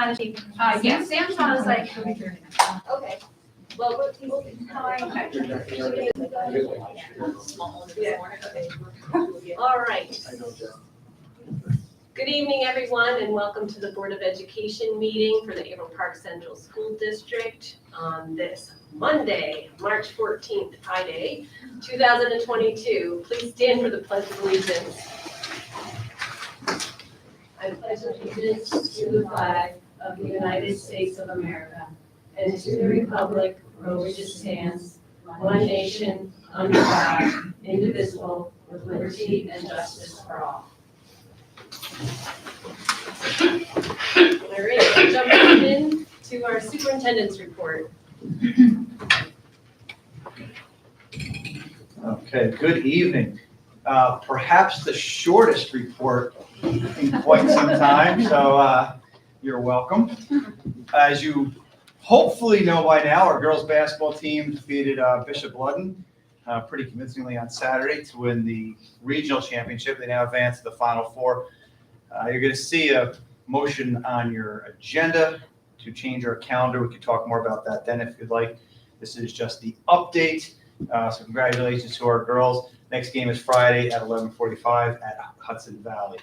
Yes, Sam taught us like. Okay. Well, how are you? All right. Good evening, everyone, and welcome to the Board of Education meeting for the Averill Park Central School District on this Monday, March 14th, Pi Day, 2022. Please stand for the Pledge of Allegiance. I pledge allegiance to the flag of the United States of America and to the republic for which it stands, one nation, under God, indivisible, with liberty and justice for all. All right, jumping in to our superintendent's report. Okay, good evening. Perhaps the shortest report in quite some time, so you're welcome. As you hopefully know by now, our girls basketball team defeated Bishop Ludden pretty convincingly on Saturday to win the regional championship. They now advance to the Final Four. You're going to see a motion on your agenda to change our calendar. We could talk more about that then if you'd like. This is just the update. So congratulations to our girls. Next game is Friday at 11:45 at Hudson Valley.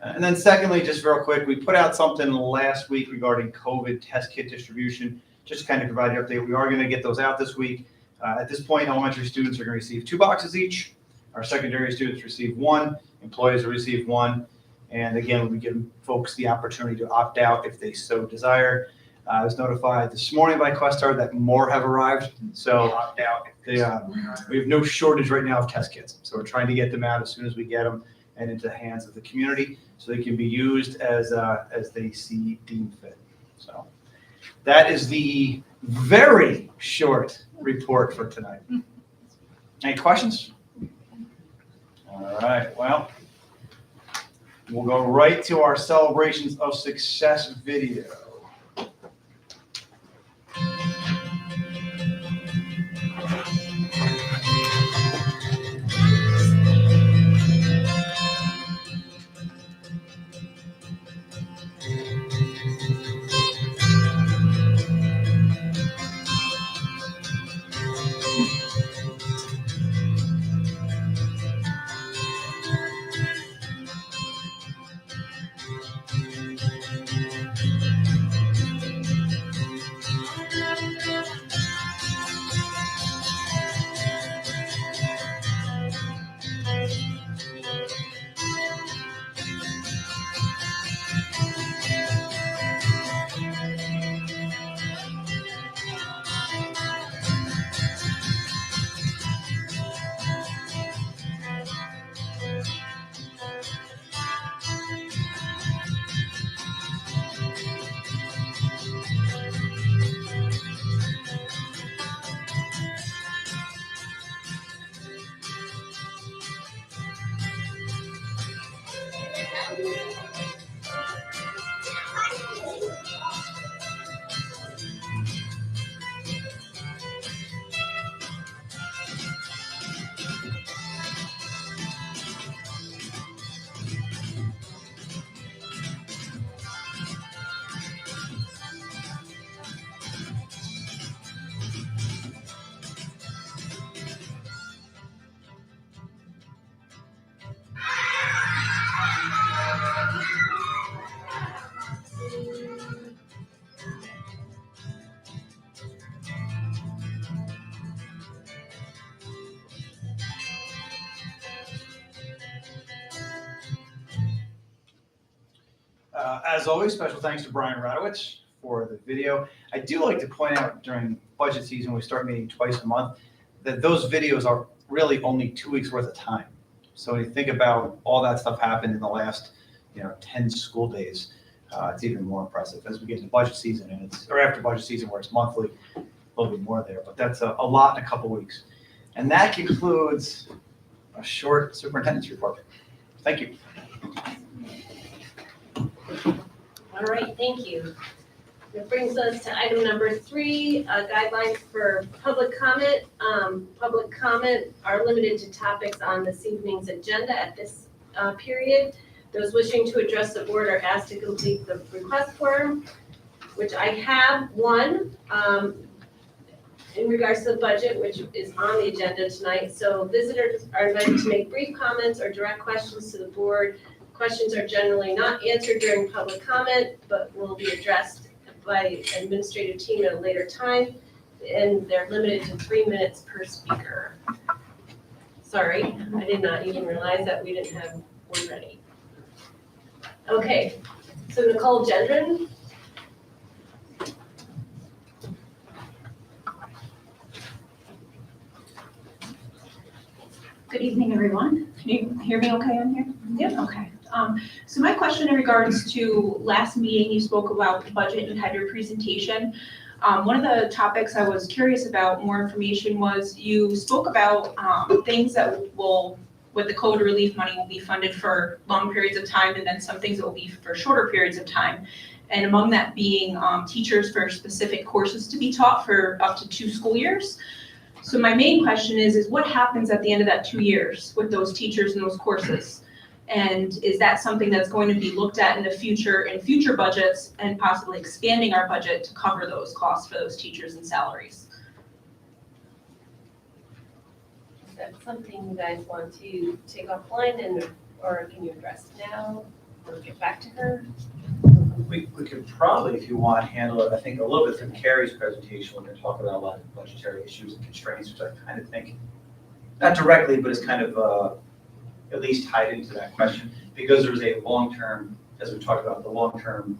And then secondly, just real quick, we put out something last week regarding COVID test kit distribution, just to kind of provide an update. We are going to get those out this week. At this point, elementary students are going to receive 2 boxes each. Our secondary students receive 1. Employees will receive 1. And again, we'll be giving folks the opportunity to opt out if they so desire. I was notified this morning by Questar that more have arrived. So opt out. We have no shortage right now of test kits. So we're trying to get them out as soon as we get them and into the hands of the community so they can be used as they see deemed fit. So that is the very short report for tonight. Any questions? All right, well, we'll go right to our Celebrations of Success video. As always, special thanks to Brian Radowitz for the video. I do like to point out during budget season, we start meeting twice a month, that those videos are really only 2 weeks worth of time. So when you think about all that stuff happened in the last 10 school days, it's even more impressive as we get into budget season or after budget season where it's monthly, a little bit more there, but that's a lot in a couple weeks. And that concludes a short superintendent's report. Thank you. All right, thank you. That brings us to item number 3, guidelines for public comment. Public comment are limited to topics on this evening's agenda at this period. Those wishing to address the board are asked to complete the request form. which I have one in regards to the budget, which is on the agenda tonight. So visitors are invited to make brief comments or direct questions to the board. Questions are generally not answered during public comment, but will be addressed by administrative team at a later time, and they're limited to 3 minutes per speaker. Sorry, I did not even realize that we didn't have one ready. Okay, so Nicole Gendron. Good evening, everyone. Can you hear me okay on here? Yep. Okay. So my question in regards to last meeting, you spoke about the budget and had your presentation. One of the topics I was curious about more information was you spoke about things that will, with the COVID relief money, will be funded for long periods of time, and then some things that will be for shorter periods of time. And among that being teachers for specific courses to be taught for up to 2 school years. So my main question is what happens at the end of that 2 years with those teachers and those courses? And is that something that's going to be looked at in the future, in future budgets, and possibly expanding our budget to cover those costs for those teachers and salaries? Is that something you guys want to take offline and, or can you address now or get back to her? We could probably, if you want, handle it, I think, a little bit through Carrie's presentation. We're going to talk about a lot of budgetary issues and constraints, which I kind of think, not directly, but is kind of at least tied into that question, because there's a long-term, as we talked about, the long-term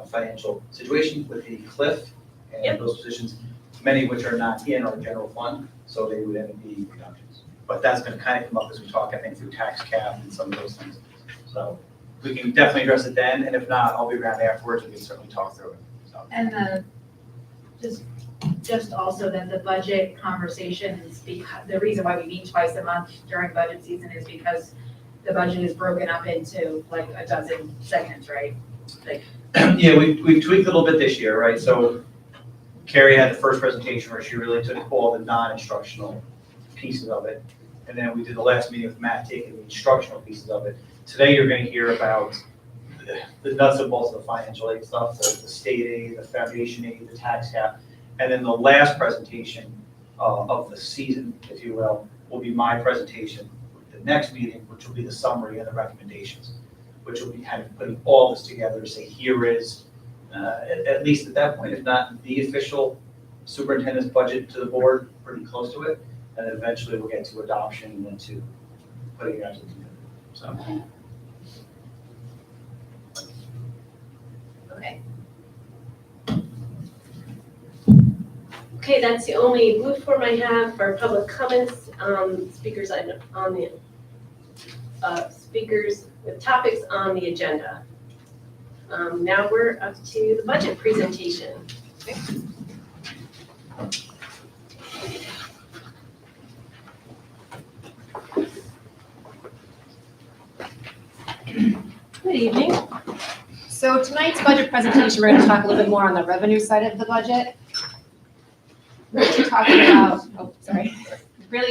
financial situation with the cliff and Yep. those positions, many of which are not in our general fund, so they would end up being reductions. But that's going to kind of come up as we talk, I think, through tax cap and some of those things. So we can definitely address it then, and if not, I'll be around afterwards, we can certainly talk through it. So. And just also that the budget conversations, the reason why we meet twice a month during budget season is because the budget is broken up into like a dozen segments, right? Like, Yeah, we've tweaked a little bit this year, right? So Carrie had the first presentation where she really took all the non-instructional pieces of it. And then we did the last meeting with Matt taking the instructional pieces of it. Today, you're going to hear about the nuts and bolts of the financial aid stuff, the state aid, the foundation aid, the tax cap. And then the last presentation of the season, if you will be my presentation with the next meeting, which will be the summary and the recommendations, which will be kind of putting all this together to say, here is, at least at that point, if not the official superintendent's budget to the board, pretty close to it. And then eventually we'll get to adoption and then to putting it out to the community. So. Okay. Okay, that's the only blue form I have for public comments, speakers on the, speakers with topics on the agenda. Now we're up to the budget presentation. Okay. Good evening. So tonight's budget presentation, we're going to talk a little bit more on the revenue side of the budget. Really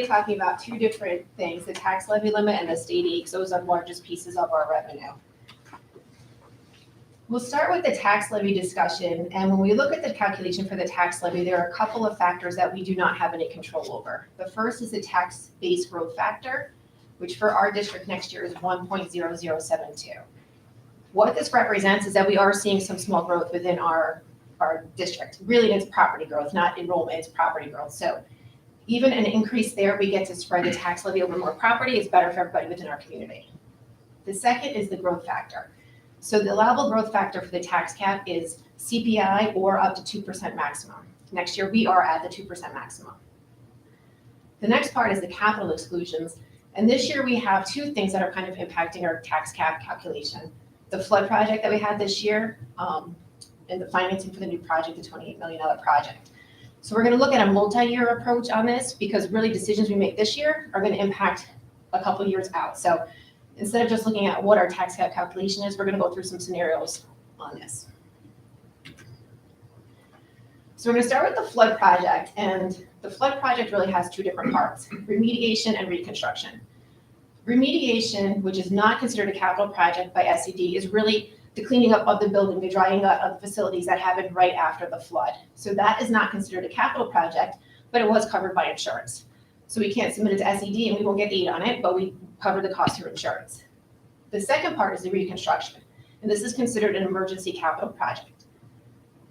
talking about 2 different things, the tax levy limit and the state aid, because those are the largest pieces of our revenue. We'll start with the tax levy discussion, and when we look at the calculation for the tax levy, there are a couple of factors that we do not have any control over. The first is the tax base growth factor, which for our district next year is 1.0072. What this represents is that we are seeing some small growth within our district. Really, it's property growth, not enrollment, it's property growth. So even an increase there, we get to spread the tax levy over more property. It's better for everybody within our community. The second is the growth factor. So the allowable growth factor for the tax cap is CPI or up to 2% maximum. Next year, we are at the 2% maximum. The next part is the capital exclusions. And this year, we have 2 things that are kind of impacting our tax cap calculation. The flood project that we had this year, and the financing for the new project, the $28 million project. So we're going to look at a multi-year approach on this because really decisions we make this year are going to impact a couple years out. So instead of just looking at what our tax cap calculation is, we're going to go through some scenarios on this. So we're going to start with the flood project, and the flood project really has 2 different parts, remediation and reconstruction. Remediation, which is not considered a capital project by SCD, is really the cleaning up of the building, the drying up of the facilities that happened right after the flood. So that is not considered a capital project, but it was covered by insurance. So we can't submit it to SED and we won't get aid on it, but we cover the cost through insurance. The second part is the reconstruction, and this is considered an emergency capital project.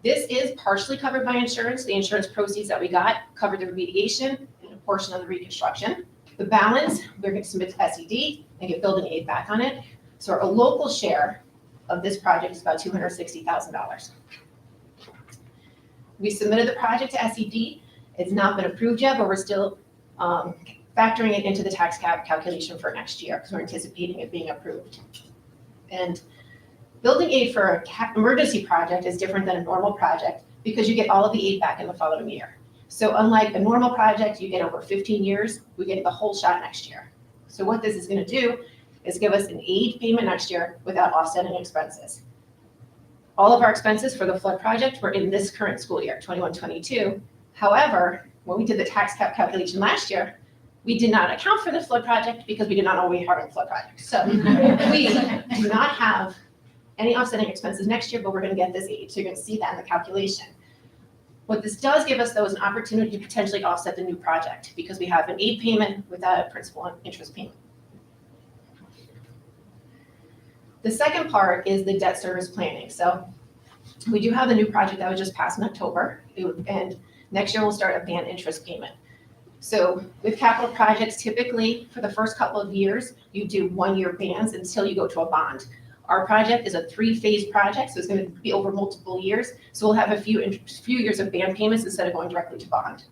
This is partially covered by insurance. The insurance proceeds that we got covered the remediation and a portion of the reconstruction. The balance, we're going to submit to SED and get building aid back on it. So our local share of this project is about $260,000. We submitted the project to SED. It's not been approved yet, but we're still factoring it into the tax cap calculation for next year because we're anticipating it being approved. And building aid for an emergency project is different than a normal project because you get all of the aid back in the following year. So unlike a normal project, you get over 15 years, we get the whole shot next year. So what this is going to do is give us an aid payment next year without offsetting expenses. All of our expenses for the flood project were in this current school year, 21-22. However, when we did the tax cap calculation last year, we did not account for the flood project because we did not know we were having a flood project. So we do not have any offsetting expenses next year, but we're going to get this aid. So you're going to see that in the calculation. What this does give us, though, is an opportunity to potentially offset the new project because we have an aid payment without a principal and interest payment. The second part is the debt service planning. So we do have the new project that was just passed in October, and next year we'll start a band interest payment. So with capital projects, typically for the first couple of years, you do 1-year bands until you go to a bond. Our project is a 3-phase project, so it's going to be over multiple years. So we'll have a few years of band payments instead of going directly to bond.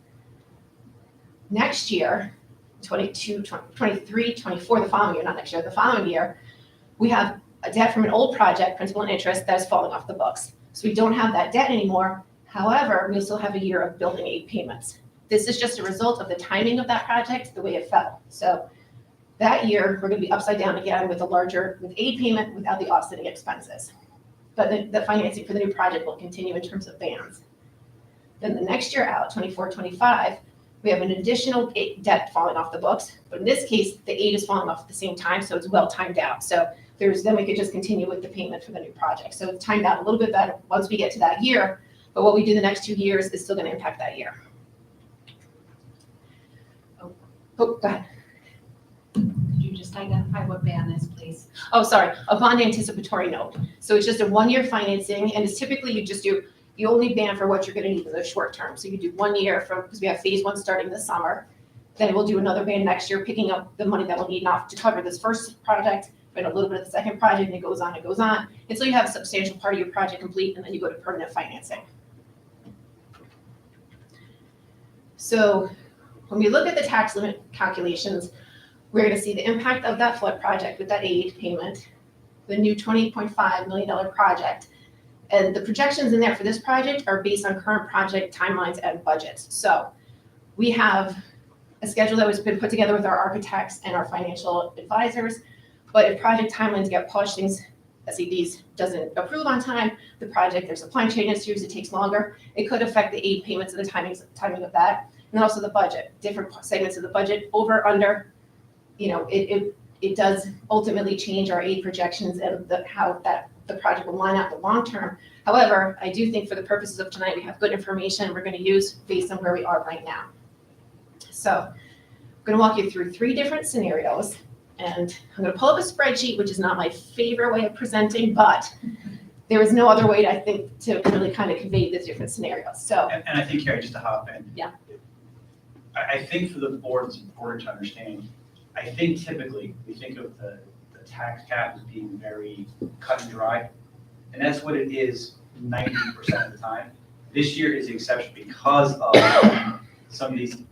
Next year, 22, 23, 24, the following year, not next year, the following year, we have a debt from an old project, principal and interest, that is falling off the books. So we don't have that debt anymore. However, we still have a year of building aid payments. This is just a result of the timing of that project, the way it fell. So that year, we're going to be upside down again with with aid payment without the offsetting expenses. But the financing for the new project will continue in terms of bands. Then the next year out, 24, 25, we have an additional debt falling off the books. But in this case, the aid is falling off at the same time, so it's well timed out. So then we could just continue with the payment for the new project. So it's timed out a little bit better once we get to that year. But what we do the next 2 years is still going to impact that year. Oh, go ahead. Could you just identify what band is, please? Oh, sorry, a bond anticipatory note. So it's just a 1-year financing, and it's typically you only ban for what you're going to need in the short term. So you do 1 year because we have phase 1 starting this summer. Then we'll do another ban next year, picking up the money that we'll need enough to cover this first project, and a little bit of the second project, and it goes on until you have a substantial part of your project complete, and then you go to permanent financing. So when we look at the tax limit calculations, we're going to see the impact of that flood project with that aid payment, the new $20.5 million project. And the projections in there for this project are based on current project timelines and budgets. So we have a schedule that has been put together with our architects and our financial advisors. But if project timelines get pushed, SEDs doesn't approve on time, the project, there's supply chain issues, it takes longer. It could affect the aid payments and the timing of that. And then also the budget, different segments of the budget, over, under, it does ultimately change our aid projections and how the project will line up in the long term. However, I do think for the purposes of tonight, we have good information we're going to use based on where we are right now. So I'm going to walk you through 3 different scenarios, and I'm going to pull up a spreadsheet, which is not my favorite way of presenting, but there is no other way, I think, to really kind of convey the different scenarios. So, And I think, Carrie, just to hop in. Yeah. I think for the board, it's important to understand, I think typically we think of the tax cap as being very cut and dry, and that's what it is 90% of the time. This year is the exception because of some of these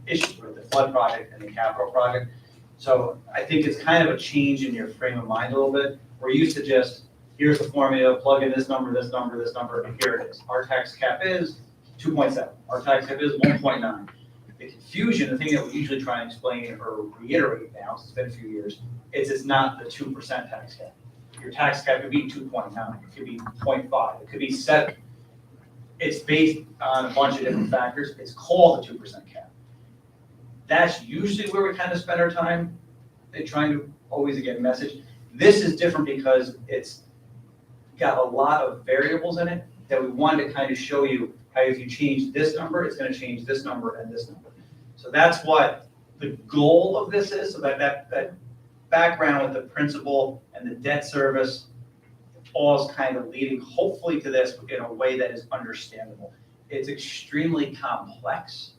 issues with the flood project and the capital project. So I think it's kind of a change in your frame of mind a little bit. We're used to just, here's the formula, plug in this number, this number, this number, and here it is. Our tax cap is 2.7. Our tax cap is 1.9. The confusion, the thing that we usually try and explain or reiterate now, since it's been a few years, is it's not the 2% tax cap. Your tax cap could be 2.9, it could be 0.5, it could be 7. It's based on a bunch of different factors. It's called the 2% cap. That's usually where we kind of spend our time trying to always get a message. This is different because it's got a lot of variables in it that we wanted to kind of show you how if you change this number, it's gonna change this number and this number. So that's what the goal of this is, so that background with the principal and the debt service all is kind of leading hopefully to this in a way that is understandable. It's extremely complex.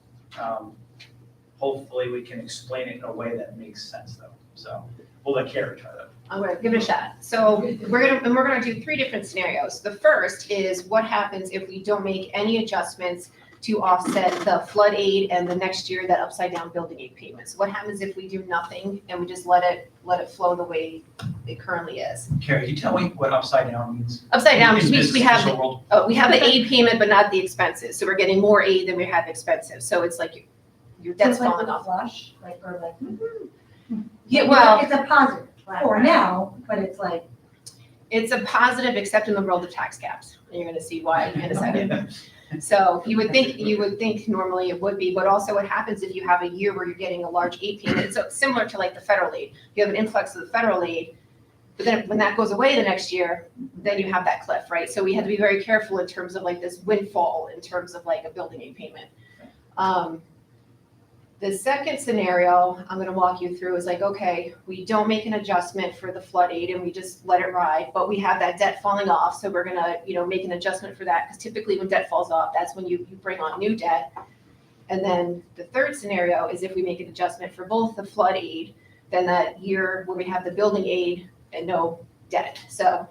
Hopefully we can explain it in a way that makes sense though. So we'll let Carrie try that. I'm gonna give it a shot. So we're gonna do 3 different scenarios. The first is what happens if we don't make any adjustments to offset the flood aid and the next year that upside down building aid payments. What happens if we do nothing and we just let it flow the way it currently is? Carrie, can you tell me what upside down means? Upside down In just means this we have, official world? we have the aid payment but not the expenses. So we're getting more aid than we have expenses. So it's like your debt's falling off. Flush, like, or like. Yeah, well, It's a positive for now, but it's like. it's a positive except in the world of tax caps. And you're gonna see why in a second. So you would think normally it would be, but also what happens if you have a year where you're getting a large aid payment, so similar to like the federal aid. You have an influx of the federal aid, but then when that goes away the next year, then you have that cliff, right? So we have to be very careful in terms of like this windfall in terms of like a building aid payment. The second scenario I'm gonna walk you through is like, okay, we don't make an adjustment for the flood aid and we just let it ride, but we have that debt falling off, so we're gonna, make an adjustment for that, because typically when debt falls off, that's when you bring on new debt. And then the third scenario is if we make an adjustment for both the flood aid, then that year where we have the building aid and no debt. So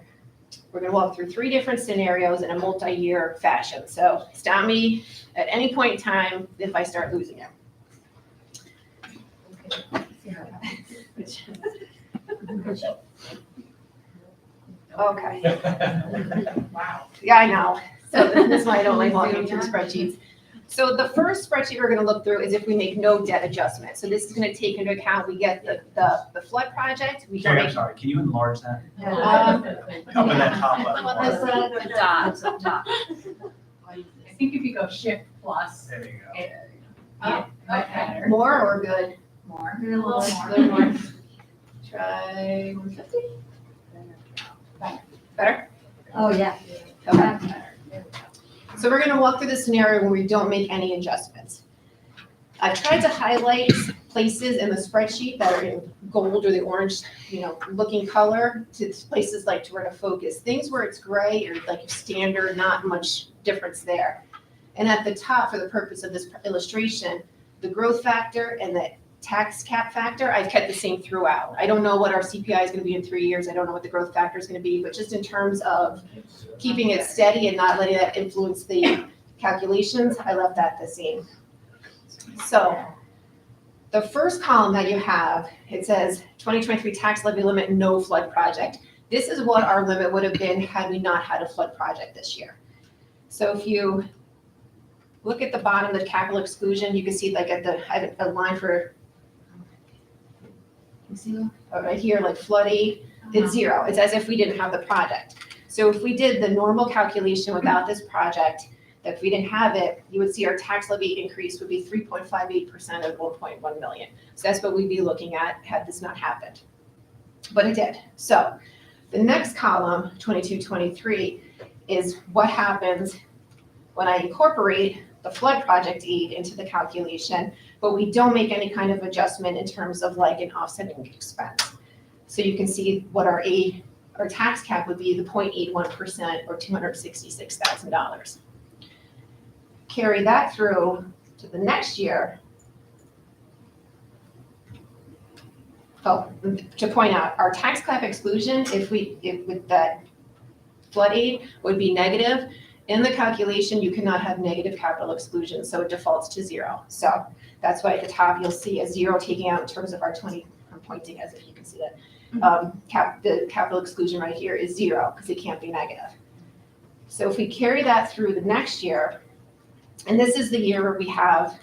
we're gonna walk through 3 different scenarios in a multi-year fashion. So stop me at any point in time if I start losing it. Okay. Wow. Yeah, I know. So this is why I don't like walking through spreadsheets. So the first spreadsheet we're gonna look through is if we make no debt adjustment. So this is gonna take into account, we get the flood project, we don't Carrie, I'm make. sorry, can you enlarge that? Um, Up in that top left Well, corner. this, the dots up top. I think if you go shift plus, There you go. it, might matter. More or good? More. A little more. Little more. Try 150. Better? Oh, yeah. Okay. So we're gonna walk through the scenario where we don't make any adjustments. I've tried to highlight places in the spreadsheet that are in gold or the orange, looking color to places like to where to focus. Things where it's gray or like standard, not much difference there. And at the top, for the purpose of this illustration, the growth factor and the tax cap factor, I've kept the same throughout. I don't know what our CPI is gonna be in 3 years. I don't know what the growth factor is gonna be, but just in terms of keeping it steady and not letting that influence the calculations, I left that the same. So the first column that you have, it says 2023 tax levy limit, no flood project. This is what our limit would have been had we not had a flood project this year. So if you look at the bottom, the capital exclusion, you can see like I have a line for, you see, right here, like flood aid, it's 0. It's as if we didn't have the project. So if we did the normal calculation without this project, that if we didn't have it, you would see our tax levy increase would be 3.58% of 1.1 million. So that's what we'd be looking at had this not happened. But it did. So the next column, 22-23, is what happens when I incorporate the flood project aid into the calculation, but we don't make any kind of adjustment in terms of like an offsetting expense. So you can see what our tax cap would be, the 0.81% or $266,000. Carry that through to the next year. Oh, to point out, our tax cap exclusion, if with that flood aid would be negative. In the calculation, you cannot have negative capital exclusion, so it defaults to 0. So that's why at the top you'll see a 0 taking out in terms of our 20. I'm pointing as if you can see that. The capital exclusion right here is 0 because it can't be negative. So if we carry that through the next year, and this is the year where we have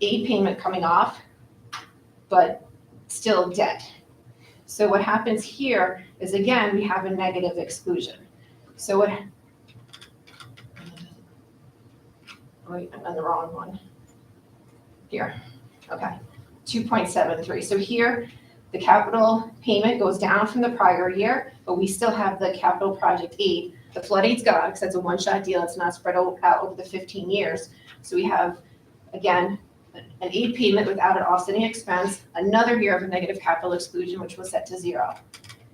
aid payment coming off, but still debt. So what happens here is, again, we have a negative exclusion. So what, wait, I'm on the wrong one. Here, okay, 2.73. So here, The capital payment goes down from the prior year, but we still have the capital project aid. The flood aid's gone because it's a one-shot deal. It's not spread out over the 15 years. So we have, again, an aid payment without an offsetting expense, another year of a negative capital exclusion, which was set to 0.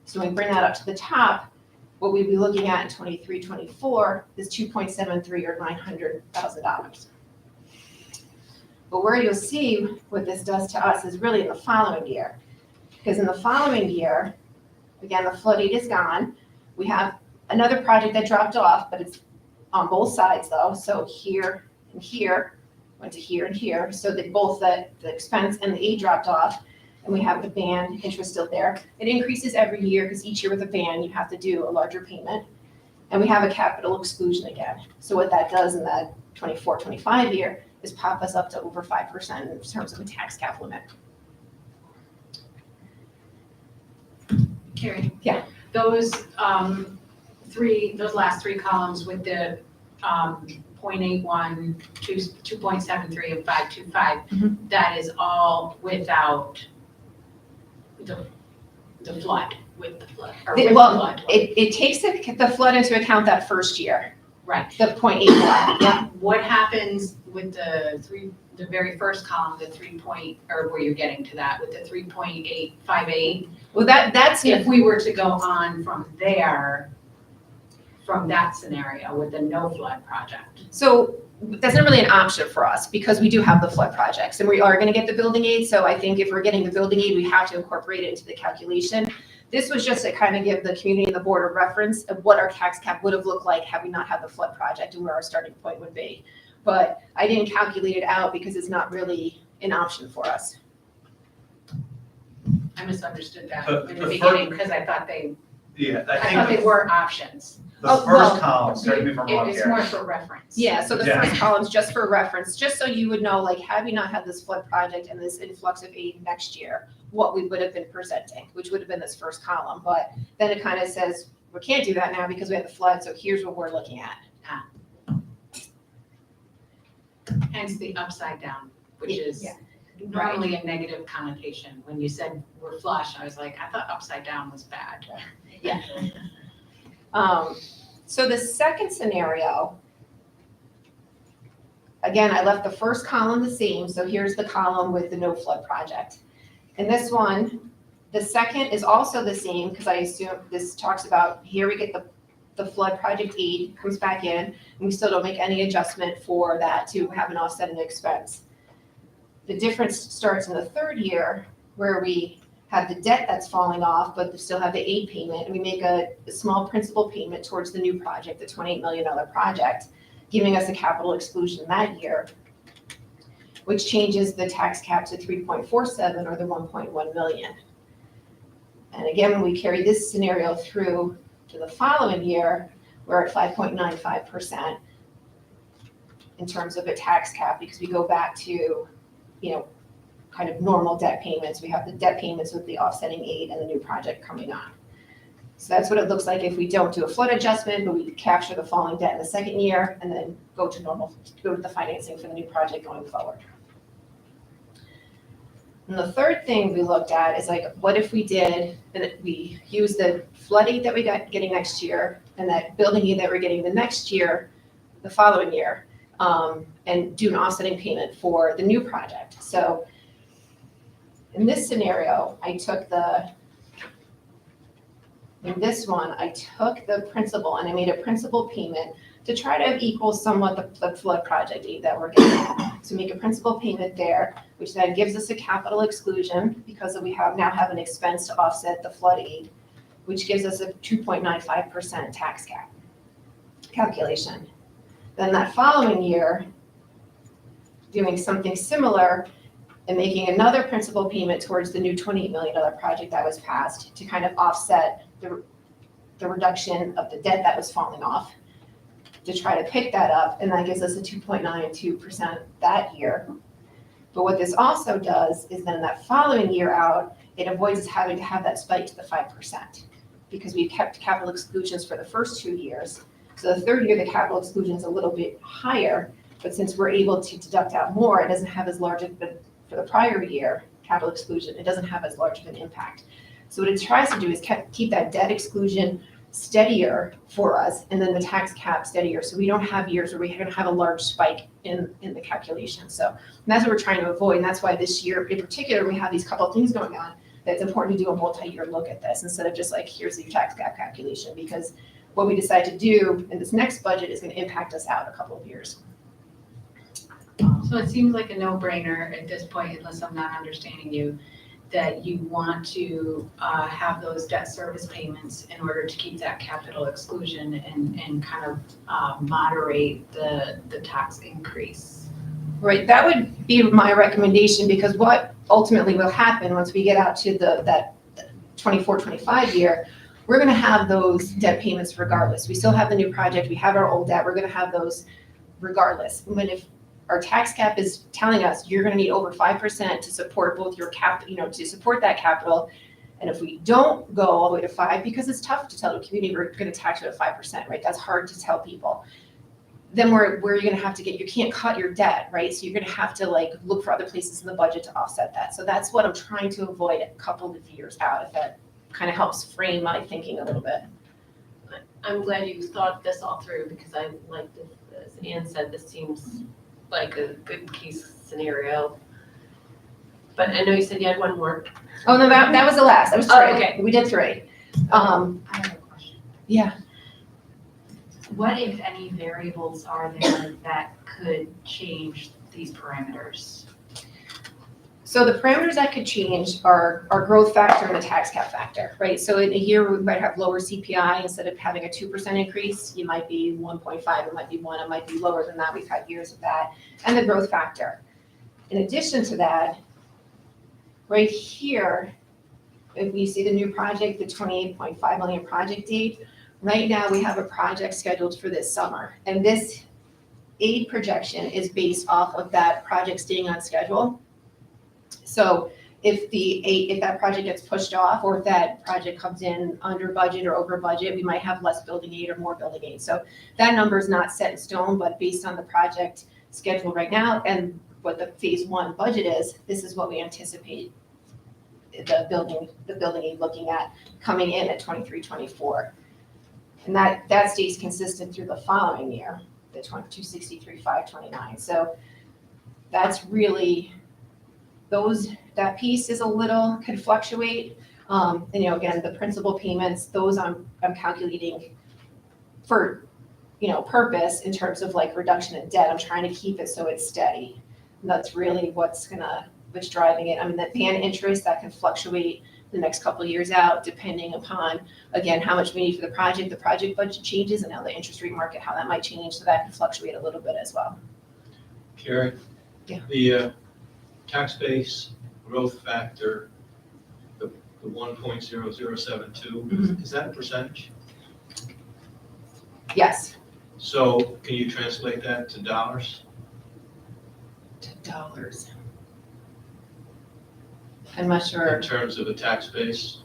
So when we bring that up to the top, what we'd be looking at in 23-24 is 2.73 or $900,000. But where you'll see what this does to us is really in the following year. Because in the following year, again, the flood aid is gone. We have another project that dropped off, but it's on both sides though. So here and here, went to here and here. So that both the expense and the aid dropped off. And we have the ban interest still there. It increases every year because each year with a ban, you have to do a larger payment. And we have a capital exclusion again. So what that does in that 24-25 year is pop us up to over 5% in terms of a tax cap limit. Carrie? Yeah. Those last three columns with the 0.81, 2.73, and 525, that is all without the flood, with the flood, or with the flood. It takes the flood into account that first year. Right. The 0.81, yeah. What happens with the very first column, or where you're getting to that, with the 3.858? Well, that's If we were to go on from there, from that scenario with the no flood project. so that's not really an option for us because we do have the flood projects and we are going to get the building aid. So I think if we're getting the building aid, we have to incorporate it into the calculation. This was just to kind of give the community and the board a reference of what our tax cap would have looked like had we not had the flood project and where our starting point would be. But I didn't calculate it out because it's not really an option for us. I misunderstood that The- in the the beginning because I thought they I think were options. the Oh, well, first column, correct me if I'm wrong It's more here. for reference. Yeah, so the Yeah. first column's just for reference, just so you would know, like, had we not had this flood project and this influx of aid next year, what we would have been presenting, which would have been this first column. But then it kind of says, we can't do that now because we have the flood, so here's what we're looking at. Hence the upside down, which is Yeah. normally a negative connotation. When you said we're flush, I was like, I thought upside down was bad. So the second scenario, again, I left the first column the same, so here's the column with the no flood project. And this one, the second is also the same, because I assume this talks about, here we get the flood project aid comes back in, and we still don't make any adjustment for that to have an offsetting expense. The difference starts in the third year, where we have the debt that's falling off, but we still have the aid payment, and we make a small principal payment towards the new project, the $28 million project, giving us a capital exclusion that year, which changes the tax cap to 3.47 or the 1.1 million. And again, when we carry this scenario through to the following year, we're at 5.95% in terms of a tax cap, because we go back to, kind of normal debt payments. We have the debt payments with the offsetting aid and the new project coming on. So that's what it looks like if we don't do a flood adjustment, but we capture the falling debt in the second year and then go to the financing for the new project going forward. And the third thing we looked at is like, what if we use the flood aid that we got getting next year and that building aid that we're getting the next year, the following year, and do an offsetting payment for the new project. So in this scenario, in this one, I took the principal and I made a principal payment to try to equal somewhat the flood project aid that we're getting. So make a principal payment there, which then gives us a capital exclusion because we now have an expense to offset the flood aid, which gives us a 2.95% tax cap calculation. Then that following year, doing something similar and making another principal payment towards the new $28 million project that was passed to kind of offset the reduction of the debt that was falling off, to try to pick that up, and that gives us a 2.92% that year. But what this also does is then that following year out, it avoids us having to have that spike to the 5%, because we've kept capital exclusions for the first 2 years. So the third year, the capital exclusion is a little bit higher, but since we're able to deduct out more, it doesn't have as large for the prior year capital exclusion. It doesn't have as large of an impact. So what it tries to do is keep that debt exclusion steadier for us, and then the tax cap steadier, so we don't have years where we're gonna have a large spike in the calculation. So that's what we're trying to avoid, and that's why this year in particular, we have these couple of things going on, that it's important to do a multi-year look at this, instead of just like, here's your tax cap calculation, because what we decide to do in this next budget is gonna impact us out a couple of years. So it seems like a no-brainer at this point, unless I'm not understanding you, that you want to have those debt service payments in order to keep that capital exclusion and kind of moderate the tax increase. Right, that would be my recommendation, because what ultimately will happen once we get out to that 24-25 year, we're gonna have those debt payments regardless. We still have the new project, we have our old debt, we're gonna have those regardless. But if our tax cap is telling us you're gonna need over 5% to support both your to support that capital. And if we don't go all the way to 5, because it's tough to tell the community we're gonna tax you at 5%, right? That's hard to tell people. Then where you're gonna have to you can't cut your debt, right? So you're gonna have to like look for other places in the budget to offset that. So that's what I'm trying to avoid a couple of years out, if that kind of helps frame my thinking a little bit. I'm glad you thought this all through, because I like this, as Ann said, this seems like a good case scenario. But I know you said you had one more. Oh, no, that was the last, that was 3. Oh, okay. We did 3. I have a question. Yeah. What, if any, variables are there that could change these parameters? So the parameters that could change are our growth factor and the tax cap factor, right? So in a year, we might have lower CPI. Instead of having a 2% increase, you might be 1.5, it might be 1, it might be lower than that. We've had years of that. And the growth factor. In addition to that, right here, if we see the new project, the 28.5 million project date, right now we have a project scheduled for this summer. And this aid projection is based off of that project staying on schedule. So if that project gets pushed off, or if that project comes in under budget or over budget, we might have less building aid or more building aid. So that number is not set in stone, but based on the project schedule right now and what the phase 1 budget is, this is what we anticipate the building aid looking at coming in at 23-24. And that stays consistent through the following year, the 263,529. So that's really, that piece is could fluctuate. And again, the principal payments, those I'm calculating for, purpose in terms of like reduction in debt. I'm trying to keep it so it's steady. And that's really what's driving it. I mean, that band interest, that can fluctuate the next couple of years out, depending upon, again, how much we need for the project budget changes, and now the interest rate market, how that might change. So that can fluctuate a little bit as well. Carrie? Yeah. The tax base growth factor, the 1.0072, is that a percentage? Yes. So can you translate that to dollars? To dollars. I'm not sure. In terms of a tax base,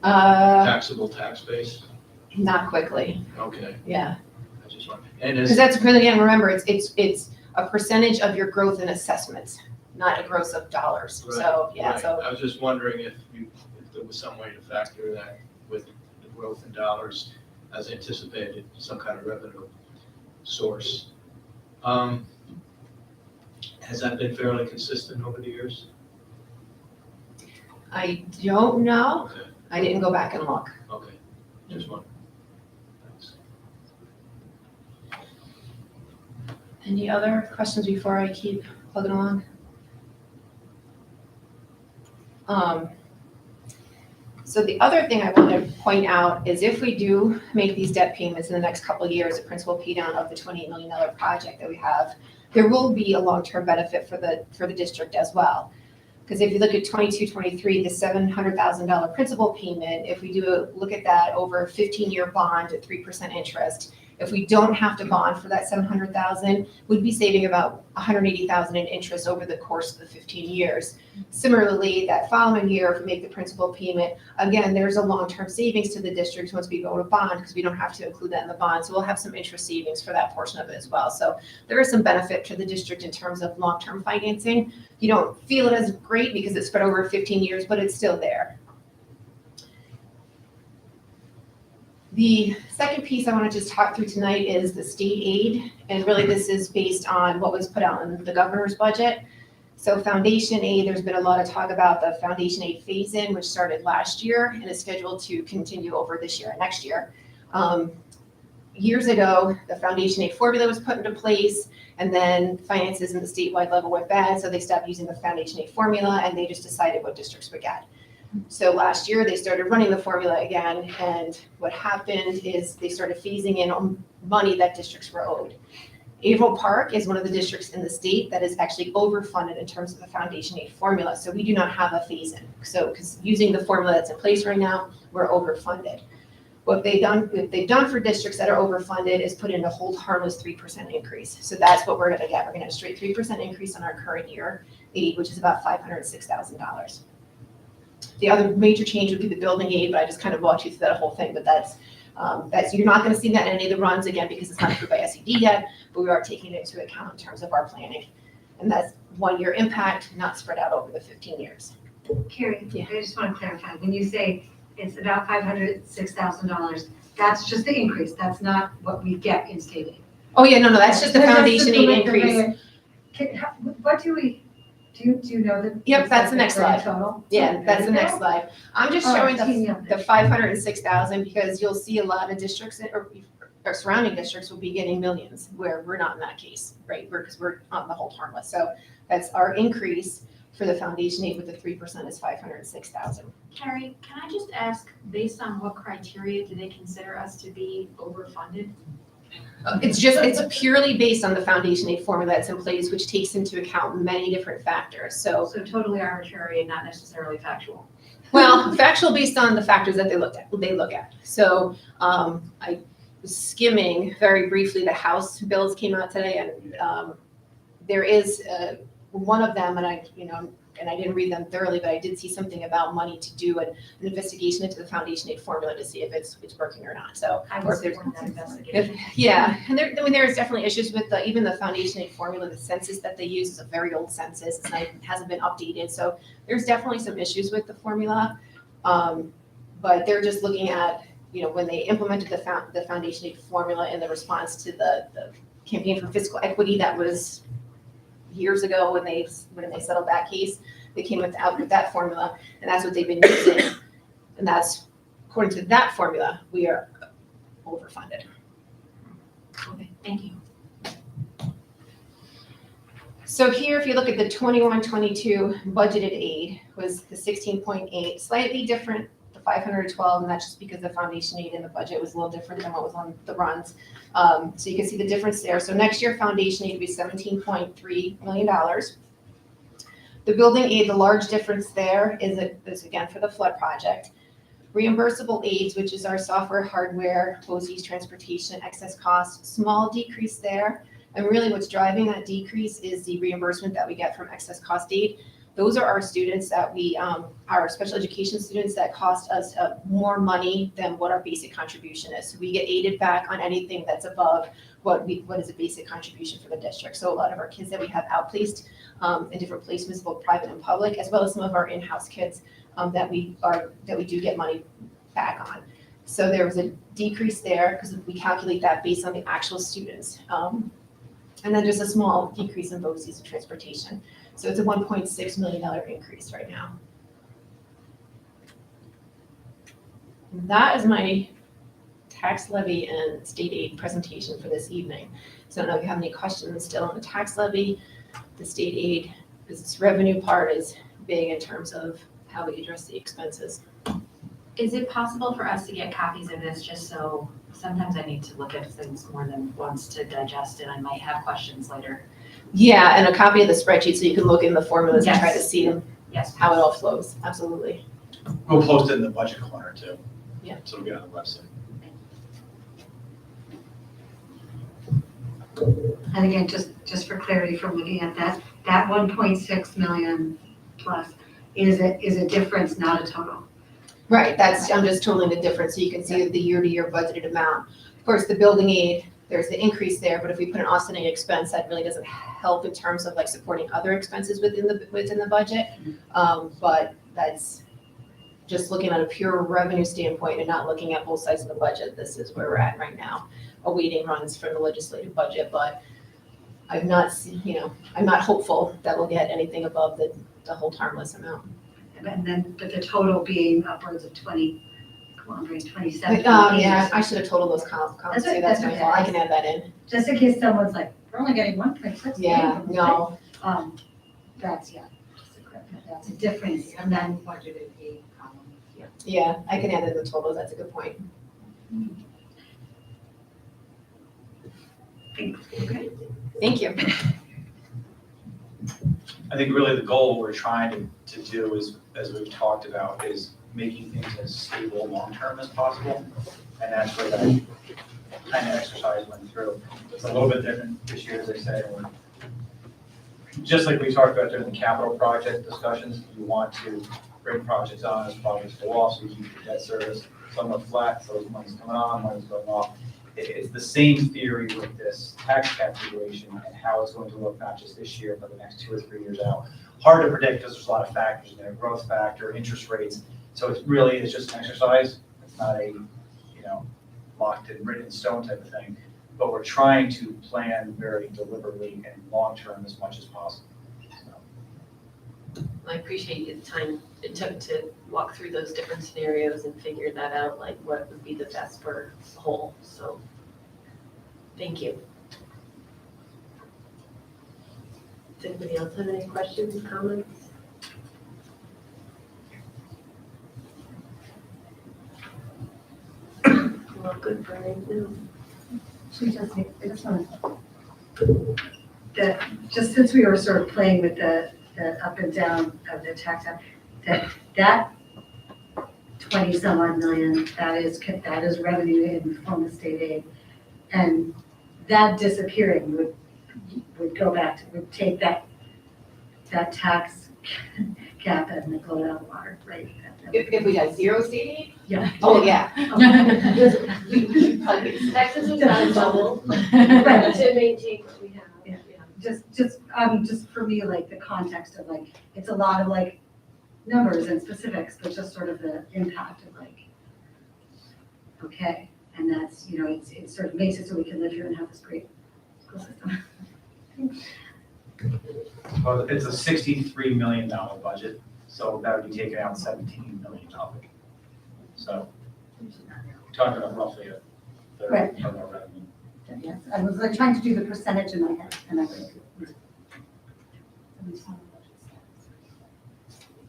Uh, taxable tax base? not quickly. Okay, Yeah. I just want, and Because is, that's really, again, remember, it's a percentage of your growth in assessments, not a gross of dollars. So, yeah, right, so, I was just wondering if there was some way to factor that with the growth in dollars as anticipated, some kind of revenue source. Has that been fairly consistent over the years? I don't know. Okay, I didn't go back and look. okay, just one. Thanks. Any other questions before I keep plugging along? So the other thing I want to point out is if we do make these debt payments in the next couple of years, the principal pay down of the $28 million project that we have, there will be a long-term benefit for the district as well. Because if you look at 22-23, the $700,000 principal payment, if we look at that over a 15-year bond at 3% interest, If we don't have to bond for that 700,000, we'd be saving about 180,000 in interest over the course of the 15 years. Similarly, that following year, if we make the principal payment, again, there's a long-term savings to the district once we go to bond, because we don't have to include that in the bond. So we'll have some interest savings for that portion of it as well. So there is some benefit to the district in terms of long-term financing. You don't feel it as great because it's spread over 15 years, but it's still there. The second piece I want to just talk through tonight is the state aid, and really this is based on what was put out in the governor's budget. So foundation aid, there's been a lot of talk about the foundation aid phase-in, which started last year and is scheduled to continue over this year and next year. Years ago, the foundation aid formula was put into place, and then finances in the statewide level went bad, so they stopped using the foundation aid formula, and they just decided what districts would get. So last year, they started running the formula again, and what happened is they started phasing in on money that districts were owed. Averill Park is one of the districts in the state that is actually overfunded in terms of the foundation aid formula, so we do not have a phase-in. So, because using the formula that's in place right now, we're overfunded. What they've done for districts that are overfunded is put in a hold harmless 3% increase. So that's what we're gonna get. We're gonna have a straight 3% increase on our current year aid, which is about $506,000. The other major change would be the building aid, but I just kind of walked you through that whole thing, but that's you're not gonna see that in any of the runs again because it's not approved by SED yet, but we are taking it into account in terms of our planning. And that's 1 year impact, not spread out over the 15 years. Carrie, Yeah. I just want to clarify, when you say it's about $506,000, that's just the increase, that's not what we get in state aid. Oh, yeah, no, that's just the foundation aid increase. What do we, do you know the? Yep, that's the next grand slide. total? Yeah, that's the next slide. I'm just showing teeny up the 506,000 because you'll see a lot of districts or surrounding districts will be getting millions where we're not in that case, right? Because we're on the hold harmless. So that's our increase for the foundation aid with the 3% is 506,000. Carrie, can I just ask, based on what criteria do they consider us to be overfunded? It's purely based on the foundation aid formula that's in place, which takes into account many different factors. So, So totally arbitrary and not necessarily factual. well, factual based on the factors that they look at. So, I was skimming very briefly, the House bills came out today, and there is one of them, and I didn't read them thoroughly, but I did see something about money to do an investigation into the foundation aid formula to see if it's working or not. So, I or was if there's supporting that investigation. yeah, and there's definitely issues with even the foundation aid formula. The census that they use is a very old census. It hasn't been updated, so there's definitely some issues with the formula. But they're just looking at, when they implemented the foundation aid formula in the response to the campaign for fiscal equity that was years ago when they settled that case, they came out with that formula, and that's what they've been using. And that's, according to that formula, we are overfunded. Okay, thank you. So here, if you look at the 21-22 budgeted aid was the 16.8, slightly different, the 512, and that's just because the foundation aid in the budget was a little different than what was on the runs. So you can see the difference there. So next year, foundation aid will be $17.3 million. The building aid, the large difference there is again for the flood project. Reimbursable aids, which is our software, hardware, BOE's transportation, excess costs, small decrease there. And really what's driving that decrease is the reimbursement that we get from excess cost aid. Those are our students that our special education students that cost us more money than what our basic contribution is. So we get aided back on anything that's above what is a basic contribution for the district. So a lot of our kids that we have outplaced in different placements, both private and public, as well as some of our in-house kids that we do get money back on. So there was a decrease there because we calculate that based on the actual students. And then just a small decrease in BOE's and transportation. So it's a $1.6 million increase right now. And that is my tax levy and state aid presentation for this evening. So I don't know if you have any questions still on the tax levy, the state aid, because this revenue part is big in terms of how we address the expenses. Is it possible for us to get copies of this just so sometimes I need to look at things more than once to digest it? I might have questions later. Yeah, and a copy of the spreadsheet so you can look in the formulas and try to see them, Yes. how it all flows. Absolutely. We'll post it in the budget corner too. Yeah. So it'll be on the website. And again, just for clarity from looking at that 1.6 million plus is a difference, not a total. Right, I'm just totaling the difference, so you can see the year-to-year budgeted amount. Of course, the building aid, there's the increase there, but if we put an offsetting expense, that really doesn't help in terms of like supporting other expenses within the budget. But that's just looking at a pure revenue standpoint and not looking at both sides of the budget. This is where we're at right now, awaiting runs from the legislative budget, but I'm not hopeful that we'll get anything above the hold harmless amount. And then, but the total being upwards of 27. Yeah, I should have totaled those columns That's too, okay, that's that's my fault, I can add that in. Just in case someone's like, we're only getting 1.6 Yeah, no, That's, that's a difference. And then budgeted a column. yeah, I can add in the totals, that's a good point. Thank you. I think really the goal we're trying to do is, as we've talked about, is making things as stable long-term as possible. And that's where that kind of exercise went through. It's a little bit different this year, as I say. Just like we talked about during the capital project discussions, you want to bring projects on as projects go off, so you keep your debt service somewhat flat, so as money's coming on, money's going off. It's the same theory with this tax calculation and how it's going to look not just this year, but the next 2 or 3 years out. Hard to predict because there's a lot of factors in there, growth factor, interest rates. So it really is just an exercise. It's not a, locked and written in stone type of thing. But we're trying to plan very deliberately and long-term as much as possible. I appreciate the time it took to walk through those different scenarios and figure that out, like what would be the best for the whole, so, thank you. Does anybody else have any questions, comments? Well, good for right now. Just since we were sort of playing with the up and down of the tax, that 20-some odd million, that is revenue in the form of state aid. And that disappearing would go back to, would take that tax cap and blow it out of the water, right? If we got zero state aid? Yeah. Oh, yeah. Texas is not a bubble, Right. to maintain what we have. Yeah. Just for me, like the context of like, it's a lot of like numbers and specifics, but just sort of the impact of like, okay, and that's, it sort of makes it so we can live here and have this great school system. Well, it's a $63 million budget, so that would be taking out $17 million. So we're talking about roughly a third Right. of our revenue. Yes, I was like trying to do the percentage in my head, and I was.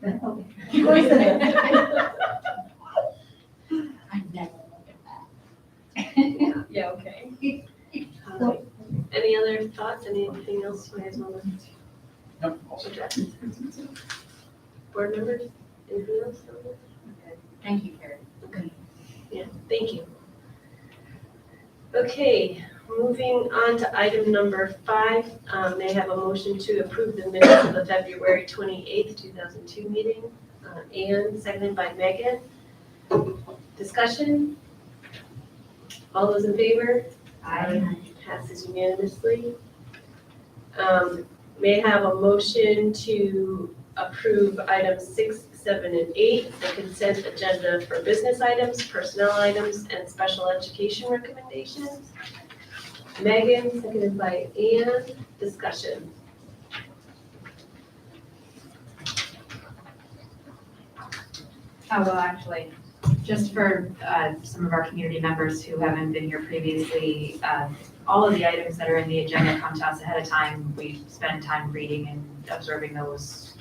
Of course it is. I never look at that. Yeah, okay. Any other thoughts, anything else you guys want Nope, also to address? Board members, anything else? Thank you, Carrie. Yeah, thank you. Okay, moving on to item number 5, may I have a motion to approve the minutes of the February 28th, 2002 meeting, and seconded by Megan. Discussion? All those in favor? Aye. Passes unanimously. May I have a motion to approve items 6, 7, and 8, the consent agenda for business items, personnel items, and special education recommendations? Megan, seconded by Ann. Discussion. Oh, well, actually, just for some of our community members who haven't been here previously, all of the items that are in the agenda come to us ahead of time. We spend time reading and observing those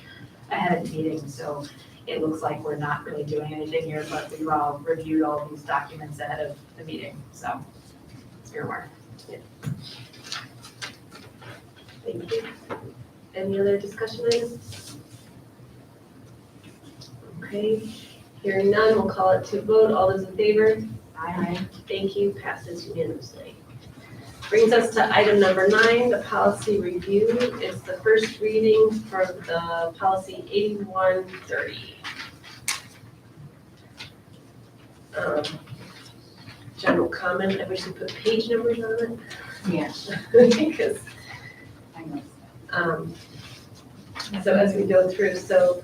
ahead of the meeting, so it looks like we're not really doing anything here, but we've all reviewed all these documents ahead of the meeting, so it's your work. Thank you. Any other discussion items? Okay, hearing none, we'll call it to vote. All those in favor? Aye. Thank you, passes unanimously. Brings us to item number 9, the policy review. It's the first reading for the policy 8130. General comment, I wish we put page numbers on it. Yeah. Because, I know. so as we go through, so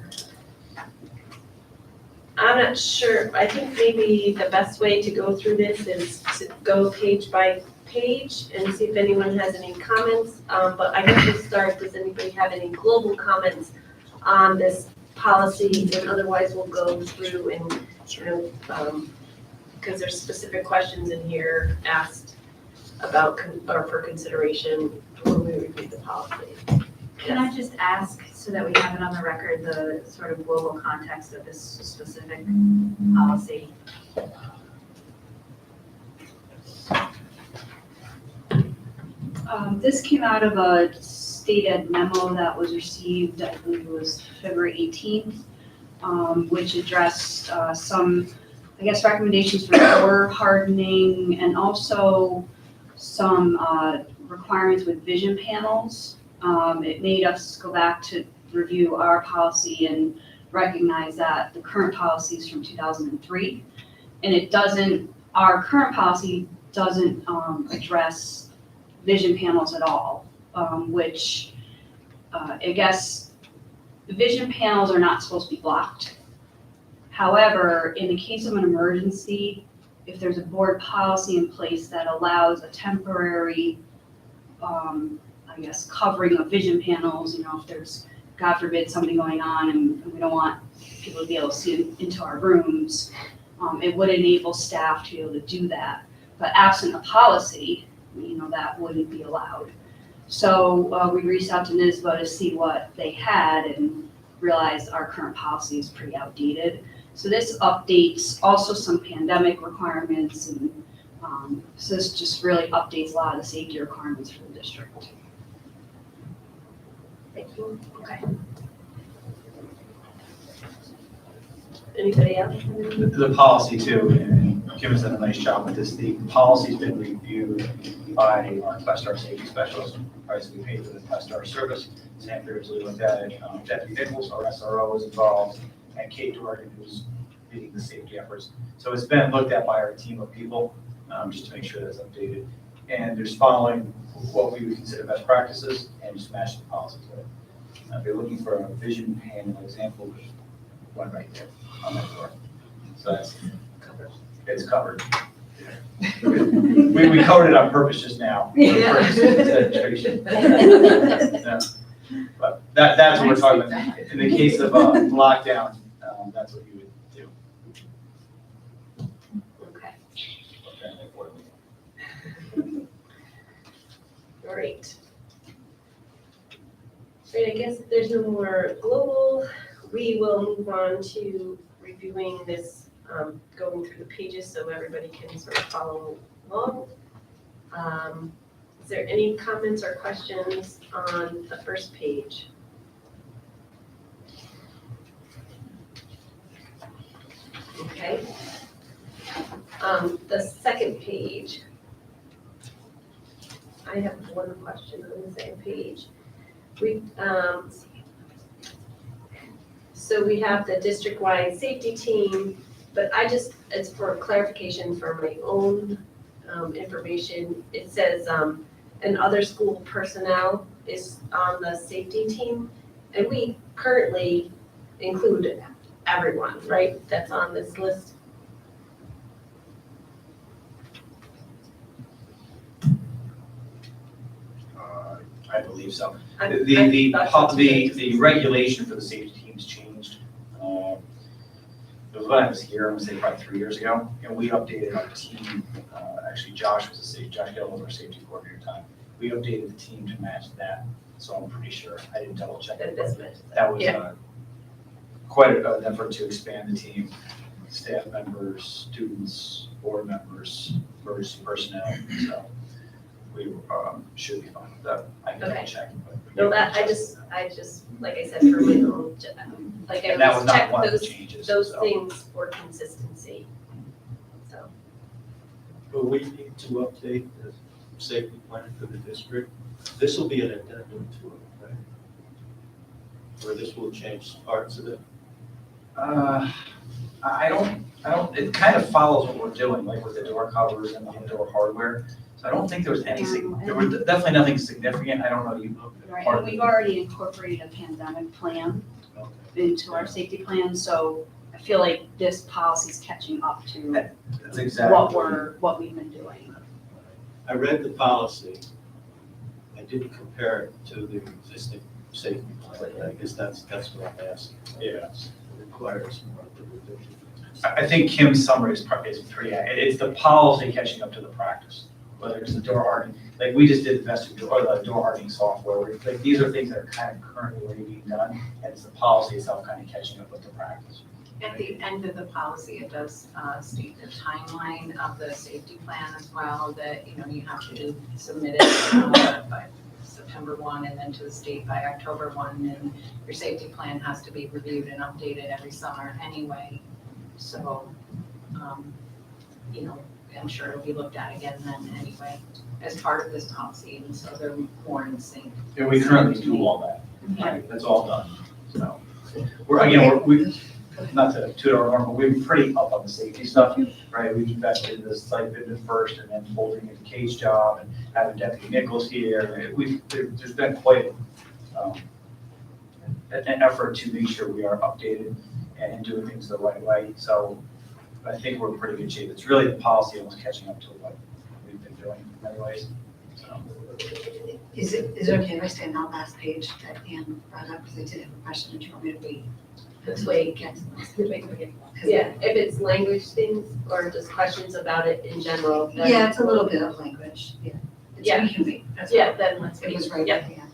I'm not sure, I think maybe the best way to go through this is to go page by page and see if anyone has any comments. But I guess we'll start, does anybody have any global comments on this policy? And otherwise we'll go through and, because there's specific questions in here asked about, or for consideration when we review the policy. Can I just ask, so that we have it on the record, the sort of global context of this specific policy? This came out of a state ed memo that was received, I believe it was February 18th, which addressed some, I guess, recommendations for door hardening and also some requirements with vision panels. It made us go back to review our policy and recognize that the current policy is from 2003. And it doesn't, our current policy doesn't address vision panels at all, which I guess the vision panels are not supposed to be blocked. However, in the case of an emergency, if there's a board policy in place that allows a temporary, I guess, covering of vision panels, if there's, God forbid, something going on and we don't want people to be able to see into our rooms, it would enable staff to be able to do that. But absent a policy, that wouldn't be allowed. So we reached out to NISBA to see what they had and realized our current policy is pretty outdated. So this updates also some pandemic requirements, and so this just really updates a lot of the safety requirements for the district. Thank you. Okay. Anybody else? The policy too, and Kim has done a nice job with this. The policy's been reviewed by our Class-Star safety specialist. Obviously, we paid for the Class-Star service. Sam previously looked at it. Deputy Nichols, our SRO, was involved, and Kate Dorgan, who's leading the safety efforts. So it's been looked at by our team of people, just to make sure that's updated. And there's following what we would consider best practices and just match the policy to it. If you're looking for a vision panel example, there's one right there on that door. So that's covered. It's covered. We covered it on purpose just now. Yeah. For demonstration. Yeah. But that's what we're talking about. In the case of lockdown, that's what you would do. Okay. Great. Great, I guess if there's no more global, we will move on to reviewing this, going through the pages so everybody can sort of follow along. Is there any comments or questions on the first page? Okay. The second page. I have one question on the second page. So we have the district-wide safety team, but it's for clarification for my own information. It says, and other school personnel is on the safety team, and we currently include everyone, right, that's on this list? I believe so. I thought so too. The regulation for the safety teams changed. It was when I was here, I'm gonna say probably 3 years ago, and we updated our team. Actually, Josh Gill was our safety coordinator at the time. We updated the team to match that, so I'm pretty sure. I didn't double check it, but that was quite an effort to expand the team. Staff members, students, board members, emergency personnel, so we should be fine with that. I can double check. But No, I just, like I said, for my own, like I And that was always not check one of the those, changes. those so. things for consistency. So, But we need to update this safety plan for the district. This will be an addendum to it, right? Or this will change parts of it. I don't, it kind of follows what we're doing, like with the door covers and the door hardware. So I don't think there was any, there was definitely nothing significant. I don't know, you. Right, part and of we've it. already incorporated a pandemic plan Okay. into our safety plan, so I feel like this policy is catching up to That's exactly. what we've been doing. I read the policy. I didn't compare it to the existing safety plan. I guess that's what I'm asking. Yeah. It requires more of the revision. I think Kim's summary is pretty, it's the policy catching up to the practice, whether it's the door hardening, like we just did the vestibule, or the door hardening software, where, like, these are things that are kind of currently already being done, and it's the policy itself kind of catching up with the practice. At the end of the policy, it does state the timeline of the safety plan as well, that, you have to submit it by September 1 and then to the state by October 1, and your safety plan has to be reviewed and updated every summer anyway. So, I'm sure it'll be looked at again then anyway, as part of this policy, and so they're more in sync. And we currently do all that, right, that's all done, so. We not to toot our horn, but we're pretty up on the safety stuff, right? We've invested in the site visit first and then folding in the cage job and having Deputy Nichols here. There's been quite an effort to make sure we are updated and doing things the right way. So I think we're in pretty good shape. It's really the policy almost catching up to what we've been doing in many ways. So. Is it okay if I stay on that last page that Ann brought up, because I did have a question, do you want me to wait? Let's wait. Yeah, if it's language things or just questions about it in general. then- Yeah, it's a little bit of language, yeah. Yeah. We can wait, that's Yeah, fine. then let's It wait. was right Yeah. at the end.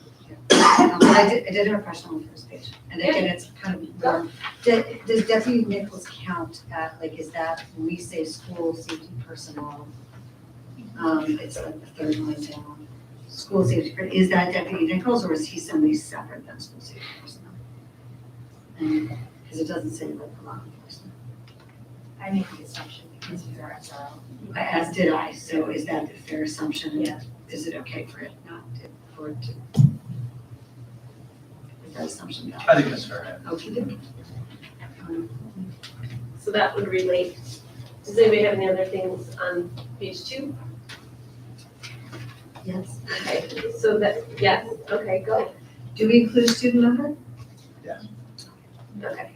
Yeah. I did have a question on the first page, and again, it's kind of more, does Deputy Nichols count at, like, is that, when we say school safety personnel, it's like the third line down, school safety, is that Deputy Nichols, or is he somebody separate than school safety personnel? And, because it doesn't say like a law enforcement. I make the assumption because you're SRO. As did I, so is that a fair assumption? Yeah. Is it okay for it not to, for it to? Is that assumption valid? I think that's fair. Okay, good. So that would relate. Does anybody have any other things on page 2? Yes. Okay, so that, yes, okay, go. Do we include student number? Okay.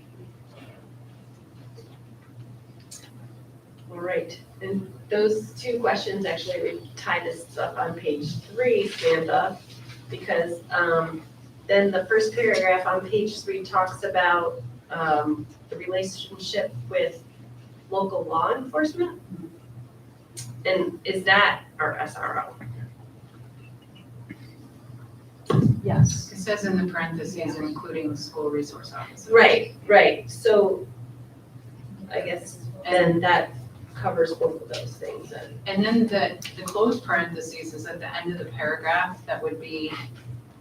All right, and those two questions actually we tie this up on page 3, Samantha, because then the first paragraph on page 3 talks about the relationship with local law enforcement. And is that our SRO? Yes. It says in the parentheses, including school resource officers. Right, so I guess, and that covers both of those things then. And then the closed parentheses is at the end of the paragraph, that would be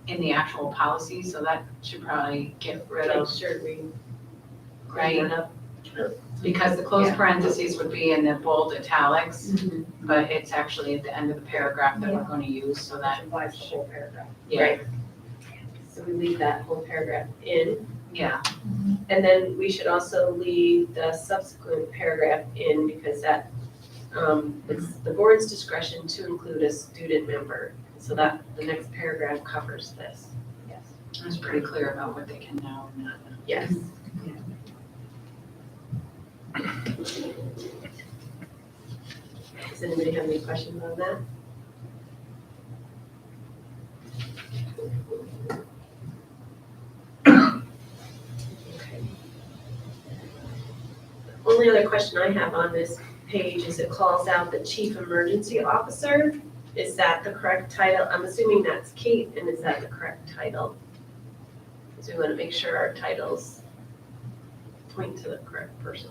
in the actual policy, so that should probably get rid Make of, sure we right? clean that up. Because the closed Yeah. parentheses would be in the bold italics, Mm-hmm. but it's actually at the end of the paragraph that we're going to use, so that, Applies the whole paragraph. yeah, Right. So we leave that whole paragraph in, yeah. and then we should also leave the subsequent paragraph in because that, it's the board's discretion to include a student member. So that, the next paragraph covers this. Yes. It's pretty clear about what they can know and not. Yes. Does anybody have any questions on that? Okay. The only other question I have on this page is it calls out the chief emergency officer. Is that the correct title? I'm assuming that's Kate, and is that the correct title? Because we want to make sure our titles point to the correct person.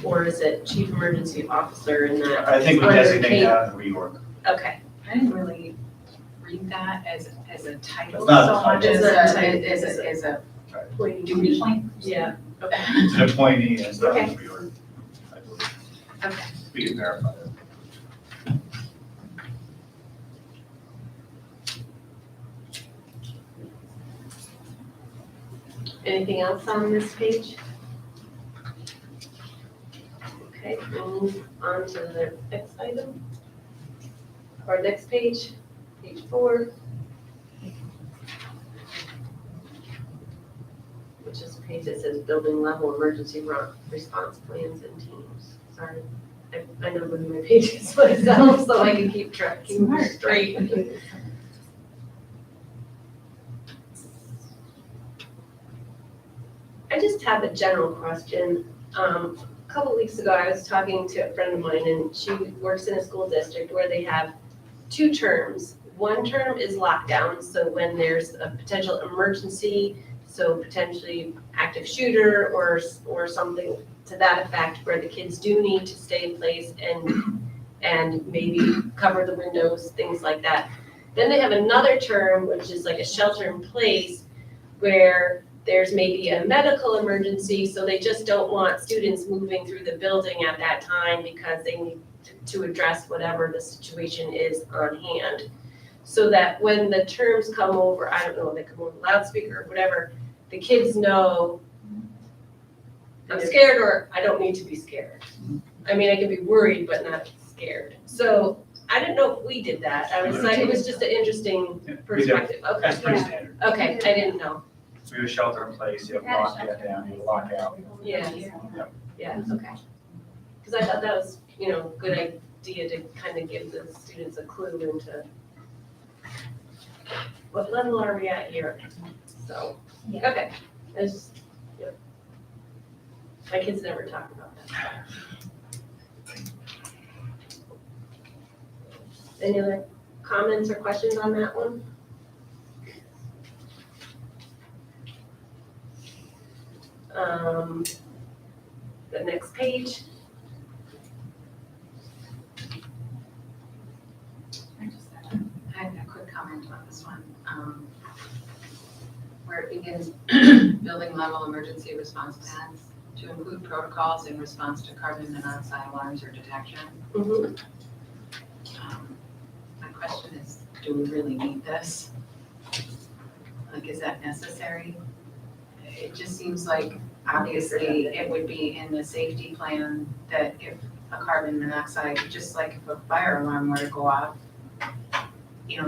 Or is it chief emergency officer in that? I think we Under designate Kate. that in the reorg. Okay, I didn't really read that as a title It's not so a much title. as It's not a a, title. as a point. duty. Yeah, okay. It's an appointee and it's not in Okay. the reorg. I believe. Okay. We can verify that. Anything else on this page? Okay, we'll move on to the next item. Or next page, page 4. Which is a page that says building level emergency response plans and teams. Sorry, I know moving my pages myself so I can keep track, keep them straight. I just have a general question. A couple weeks ago, I was talking to a friend of mine, and she works in a school district where they have 2 terms. One term is lockdown, so when there's a potential emergency, so potentially active shooter or something to that effect, where the kids do need to stay in place and maybe cover the windows, things like that. Then they have another term, which is like a shelter in place, where there's maybe a medical emergency, so they just don't want students moving through the building at that time because they need to address whatever the situation is on hand. So that when the terms come over, I don't know, they come over loudspeaker or whatever, the kids know I'm scared or I don't need to be scared. I mean, I can be worried, but not scared. So I didn't know if we did that. I was like, it was just an interesting Yeah, we do. perspective. That's Okay, pretty standard. okay, I didn't know. So you have shelter in place, you have lock, you have down, you have lock out. Yeah, yeah, okay. Because I thought that was, good idea to kind of give the students a clue into what level are we at here? So, okay, it's just, my kids never talk about that. Any other comments or questions on that one? The next page. I have a quick comment on this one. Where it begins, building level emergency response plans to include protocols in response to carbon monoxide alarms or detection. Mhm. My question is, do we really need this? Like, is that necessary? It just seems like, obviously, it would be in the safety plan that if a carbon monoxide, just like if a fire alarm were to go off,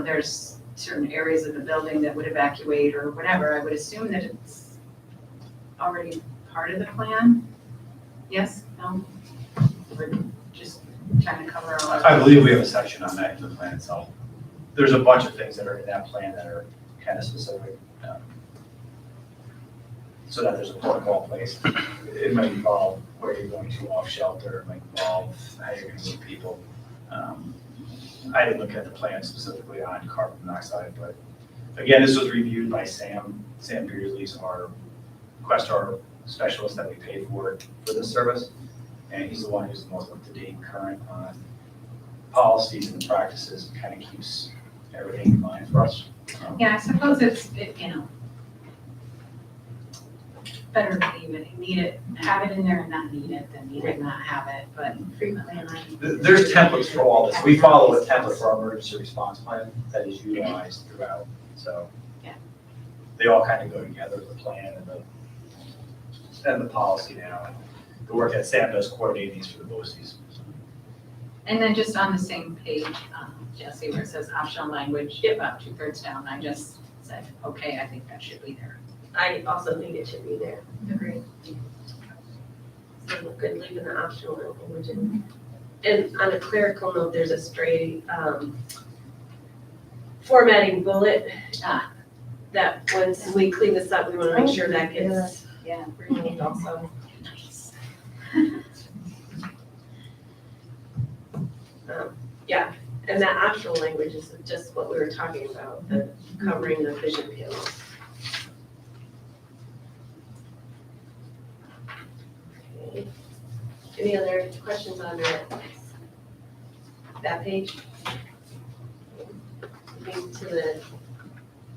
there's certain areas of the building that would evacuate or whatever. I would assume that it's already part of the plan. Yes? No? We're just trying to cover all of I believe we have a section on that in the plan itself. There's a bunch of things that are in that plan that are kind of specific. So that there's a protocol in place. It might involve where you're going to off shelter, it might involve how you're going to move people. I didn't look at the plan specifically on carbon monoxide, but again, this was reviewed by Sam. Sam Beardsley's our Questar specialist that we paid for this service. And he's the one who's the most up-to-date and current on policies and practices, and kind of keeps everything in mind for us. Yeah, I suppose it's better to leave it, need it, have it in there and not need it than need it, not have it, but frequently There's templates for all this. We follow a template for our emergency response plan that is utilized throughout, so. Yeah. They all kind of go together, the plan and the policy now. And the work that Sam does coordinating these for the BOCES. And then just on the same page, Jesse, where it says optional language, about 2/3 down, I just said, okay, I think that should be there. I also think it should be there. Agreed. So we're good leaving the optional language in. And on a clerical note, there's a stray formatting bullet that once we clean this up, we want to make sure that gets removed also. Yeah, and that optional language is just what we were talking about, the covering the vision field. Okay. Any other questions on that page? Moving to the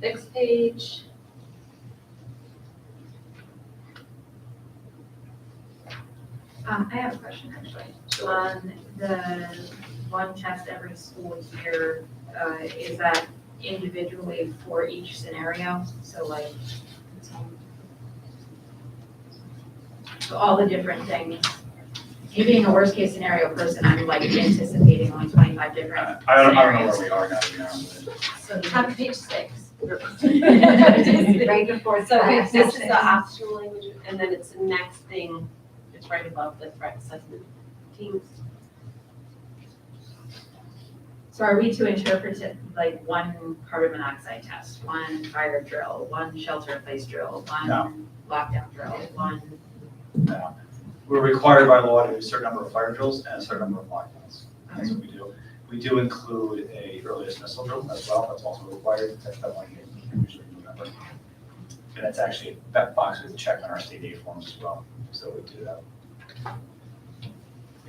next page. I have a question actually. On the one test every school year, is that individually for each scenario? So like, all the different things. Me being a worst case scenario person, I'm like anticipating only 25 different I don't know scenarios. where we are now, to be honest with you. So top of page 6. Right before So class. this is the optional language, and then it's the next thing, it's right above the threat assessment teams. So are we to interpret it like one carbon monoxide test, one fire drill, one shelter in place drill, No. one lockdown drill, one? No. We're required by law to do a certain number of fire drills and a certain number of lockdowns. That's what we do. We do include a early dismissal drill as well, that's also required, that's that one you can usually remember. And that's actually, that box is checked on our state aid forms as well, so we do that.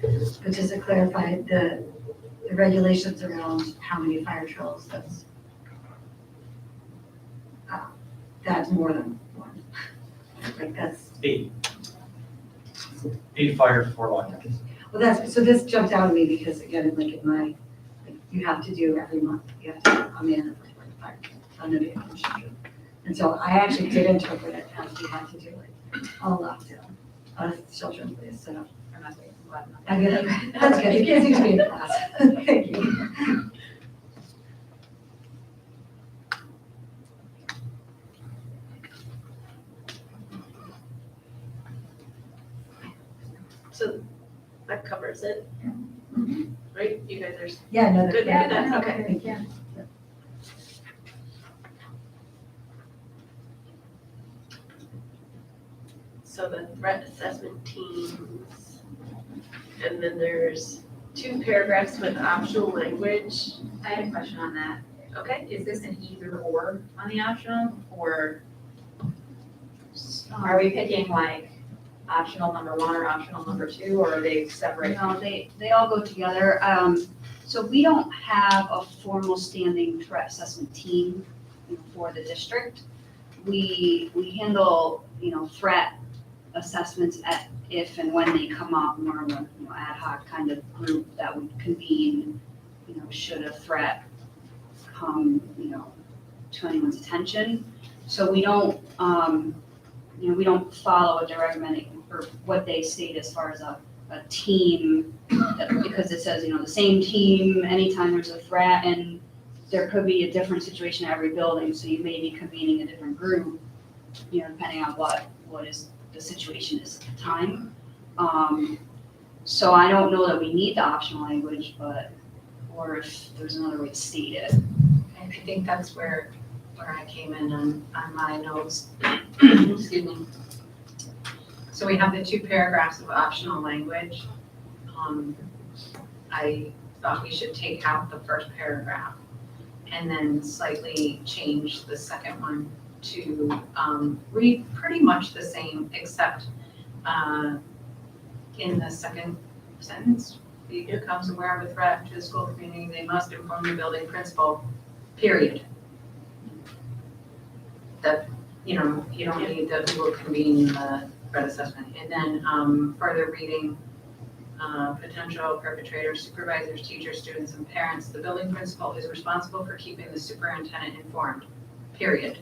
But just to clarify, the regulations around how many fire drills, that's more than one. Like that's, 8. 8 fire, 4 lockdowns. well, so this jumped out at me because again, like in my, like you have to do every month, you have to come in and report the fire under the condition. And so I actually did interpret it as we had to do like a lockdown, a shelter in place, so. I'm not saying, I'm glad not. I get it. That's good. It gives you to be in class. Thank you. So that covers it, right? You guys are Yeah, no, good with yeah, that? no, Okay. thank you. So the threat assessment teams, and then there's 2 paragraphs with optional language. I had a question on that. Okay. Is this an either or on the optional, or are we picking like optional number 1 or optional number 2, or are they separate? No, they all go together. So we don't have a formal standing threat assessment team, for the district. We handle, threat assessments if and when they come up, more of a, ad hoc kind of group that would convene, should a threat come, to anyone's attention. So we don't, we don't follow what they're recommending or what they state as far as a team, because it says, the same team anytime there's a threat, and there could be a different situation at every building, so you may be convening a different group, depending on what is the situation is at the time. So I don't know that we need the optional language, or if there's another way to state it. I think that's where I came in on my notes. Excuse me. So we have the 2 paragraphs of optional language. I thought we should take out the first paragraph and then slightly change the second one to read pretty much the same, except in the second sentence, if it becomes aware of a threat to the school community, they must inform the building principal, period. That, you don't need the who will convene the threat assessment. And then further reading, potential perpetrators, supervisors, teachers, students, and parents, the building principal is responsible for keeping the superintendent informed, period.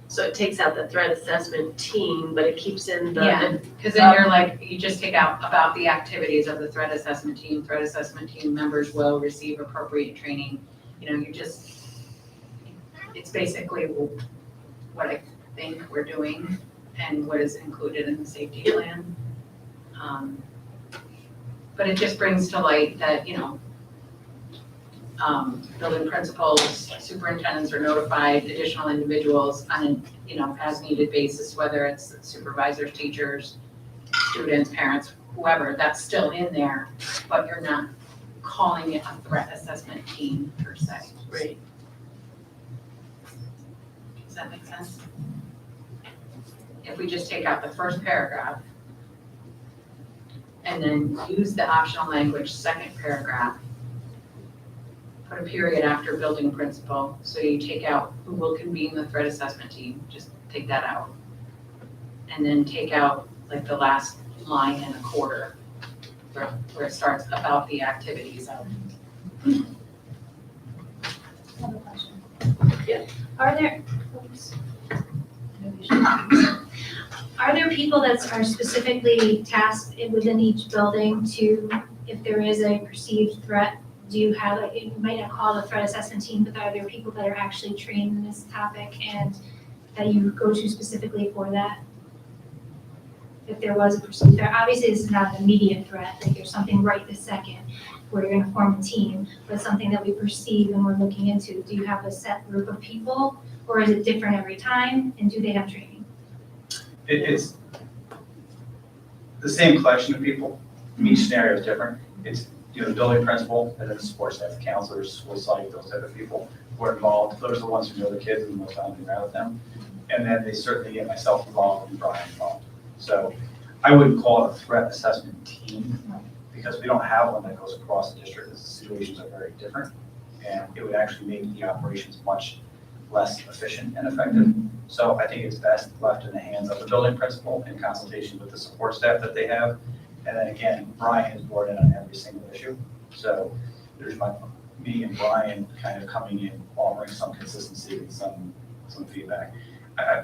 So it takes out the threat assessment team, but it keeps in the. Yeah, because then you're like, you just take out about the activities of the threat assessment team members will receive appropriate training. It's basically what I think we're doing and what is included in the safety plan. But it just brings to light that, building principals, superintendents are notified additional individuals on an, as needed basis, whether it's supervisors, teachers, students, parents, whoever, that's still in there, but you're not calling it a threat assessment team per se. Right. Does that make sense? If we just take out the first paragraph and then use the optional language, second paragraph, put a period after building principal, so you take out who will convene the threat assessment team, just take that out. And then take out like the last line and a quarter, where it starts about the activities of. I have a question. Yeah. Are there people that are specifically tasked within each building to, if there is a perceived threat? Do you have, like, you might not call it a threat assessment team, but are there people that are actually trained in this topic and that you go to specifically for that? If there was a perceived threat, obviously this is not an immediate threat, like there's something right this second where you're gonna form a team, but something that we perceive and we're looking into. Do you have a set group of people or is it different every time and do they have training? It's the same collection of people. Each scenario is different. It's, you know, the building principal and then the support staff, counselors, school psych, those type of people who are involved. Those are the ones who know the kids and the most on the ground with them. And then they certainly get myself involved and Brian involved. So I wouldn't call it a threat assessment team because we don't have one that goes across the district. The situations are very different. And it would actually make the operations much less efficient and effective. So I think it's best left in the hands of the building principal in consultation with the support staff that they have. And then again, Brian is board in on every single issue. So there's me and Brian kind of coming in, offering some consistency and some feedback.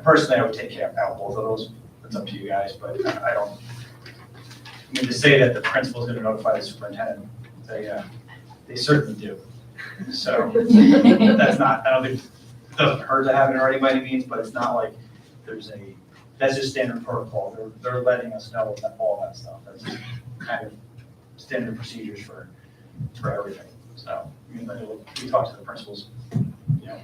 Personally, I would take care of both of those. It's up to you guys, but I don't, I mean, to say that the principal is going to notify the superintendent, they certainly do. So that's not, I don't think, it doesn't hurt to have it already by any means, but it's not like that's just standard protocol. They're letting us know all that stuff. That's just kind of standard procedures for everything. So, I mean, we talk to the principals, you know,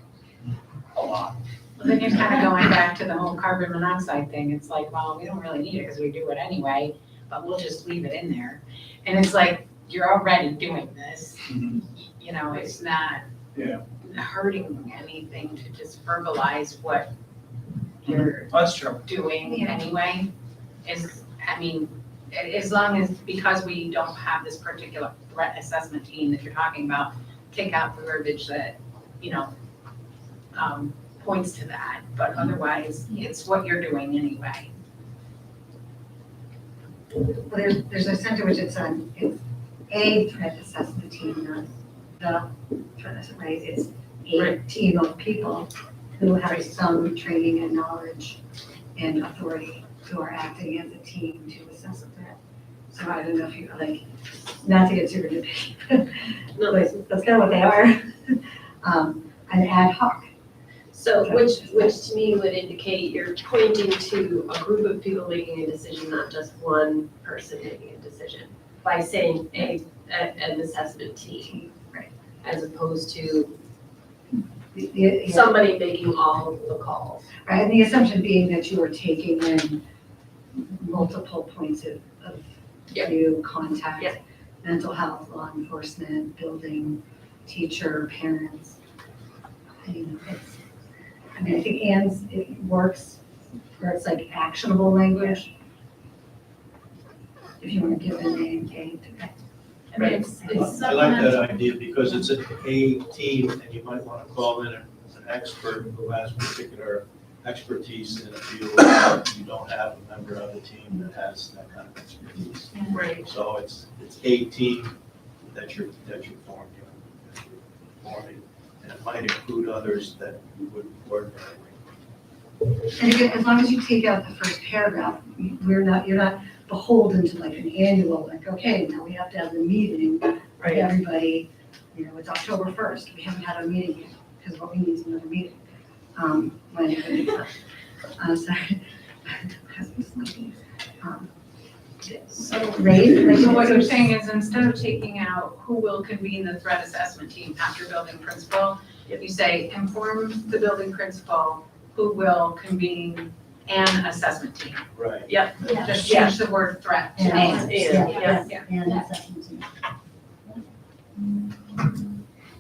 a lot. Well, then you're kind of going back to the whole carbon monoxide thing. It's like, well, we don't really need it because we do it anyway, but we'll just leave it in there. And it's like, you're already doing this. You know, it's not hurting anything to just verbalize what you're That's true. doing anyway. I mean, as long as, because we don't have this particular threat assessment team that you're talking about, take out the verbiage that, you know, points to that, but otherwise, it's what you're doing anyway. Well, there's a center which it's a threat assessment team, not the threat assessment, right? It's a team of people who have some training and knowledge and authority who are acting as a team to assess a threat. So I don't know if you, like, not to get super debated, but that's kind of what they are. An ad hoc. So which to me would indicate you're pointing to a group of people making a decision, not just one person making a decision, by saying an assessment team. Right. As opposed to Yeah. somebody making all of the calls. Right, and the assumption being that you are taking in multiple points of view, contact, Yep. mental health, law enforcement, building, teacher, parents. I mean, I think it works where it's like actionable language. If you want to give a name, I mean, it's I like supplemental. that idea because it's a team and you might want to call in an expert who has particular expertise in a field. You don't have a member of the team that has that kind of expertise. Right. So it's a team that you're forming, and it might include others that you wouldn't ordinarily. And again, as long as you take out the first paragraph, you're not beholden to like an annual, like, okay, now we have to have the meeting with everybody, you know, it's October 1st, we haven't had a meeting yet, because what we need is another meeting. Sorry. So Right? So what you're saying is instead of taking out who will convene the threat assessment team after building principal, you say inform the building principal who will convene an assessment team. Right. Just change the word threat to And, an. and assessment team.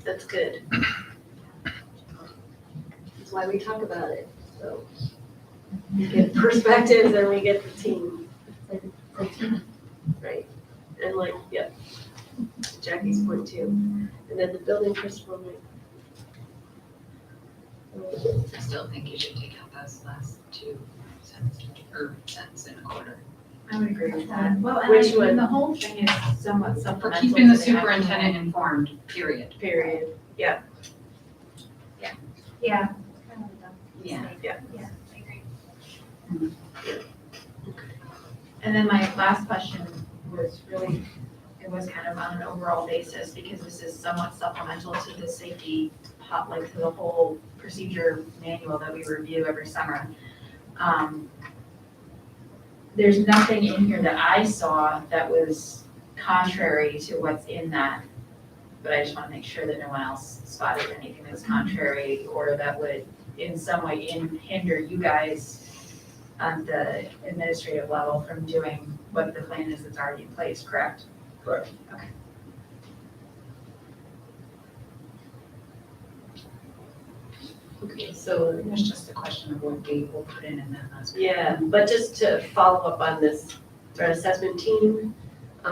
That's good. That's why we talk about it, so we get perspectives and we get the team. Right, and like, yep, Jackie's point too, and then the building principal, I still think you should take out those last two sentences, or sentence and a quarter. I would agree with that. Well, and Which I mean, one? the whole thing is somewhat For supplemental. keeping the to actual- superintendent informed, period. period, Yeah. Yeah. I agree. And then my last question was really, it was kind of on an overall basis, because this is somewhat supplemental to the safety like to the whole procedure manual that we review every summer. There's nothing in here that I saw that was contrary to what's in that, but I just want to make sure that no one else spotted anything that was contrary or that would in some way hinder you guys on the administrative level from doing what the plan is that's already in place, correct? Correct. Okay. Okay, so, It's just a question of what date we'll put in and then that's. yeah, but just to follow up on this threat assessment team,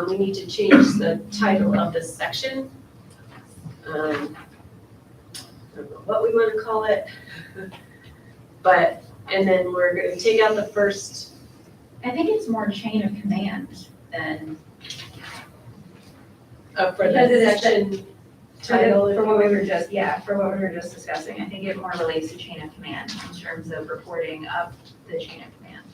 we need to change the title of this section. I don't know what we want to call it, but, and then we're gonna take out the first, I think it's more chain of command than. for Because the it is section title. For what we were just, yeah, for what we were just discussing, I think it more relates to chain of command in terms of reporting up the chain of command.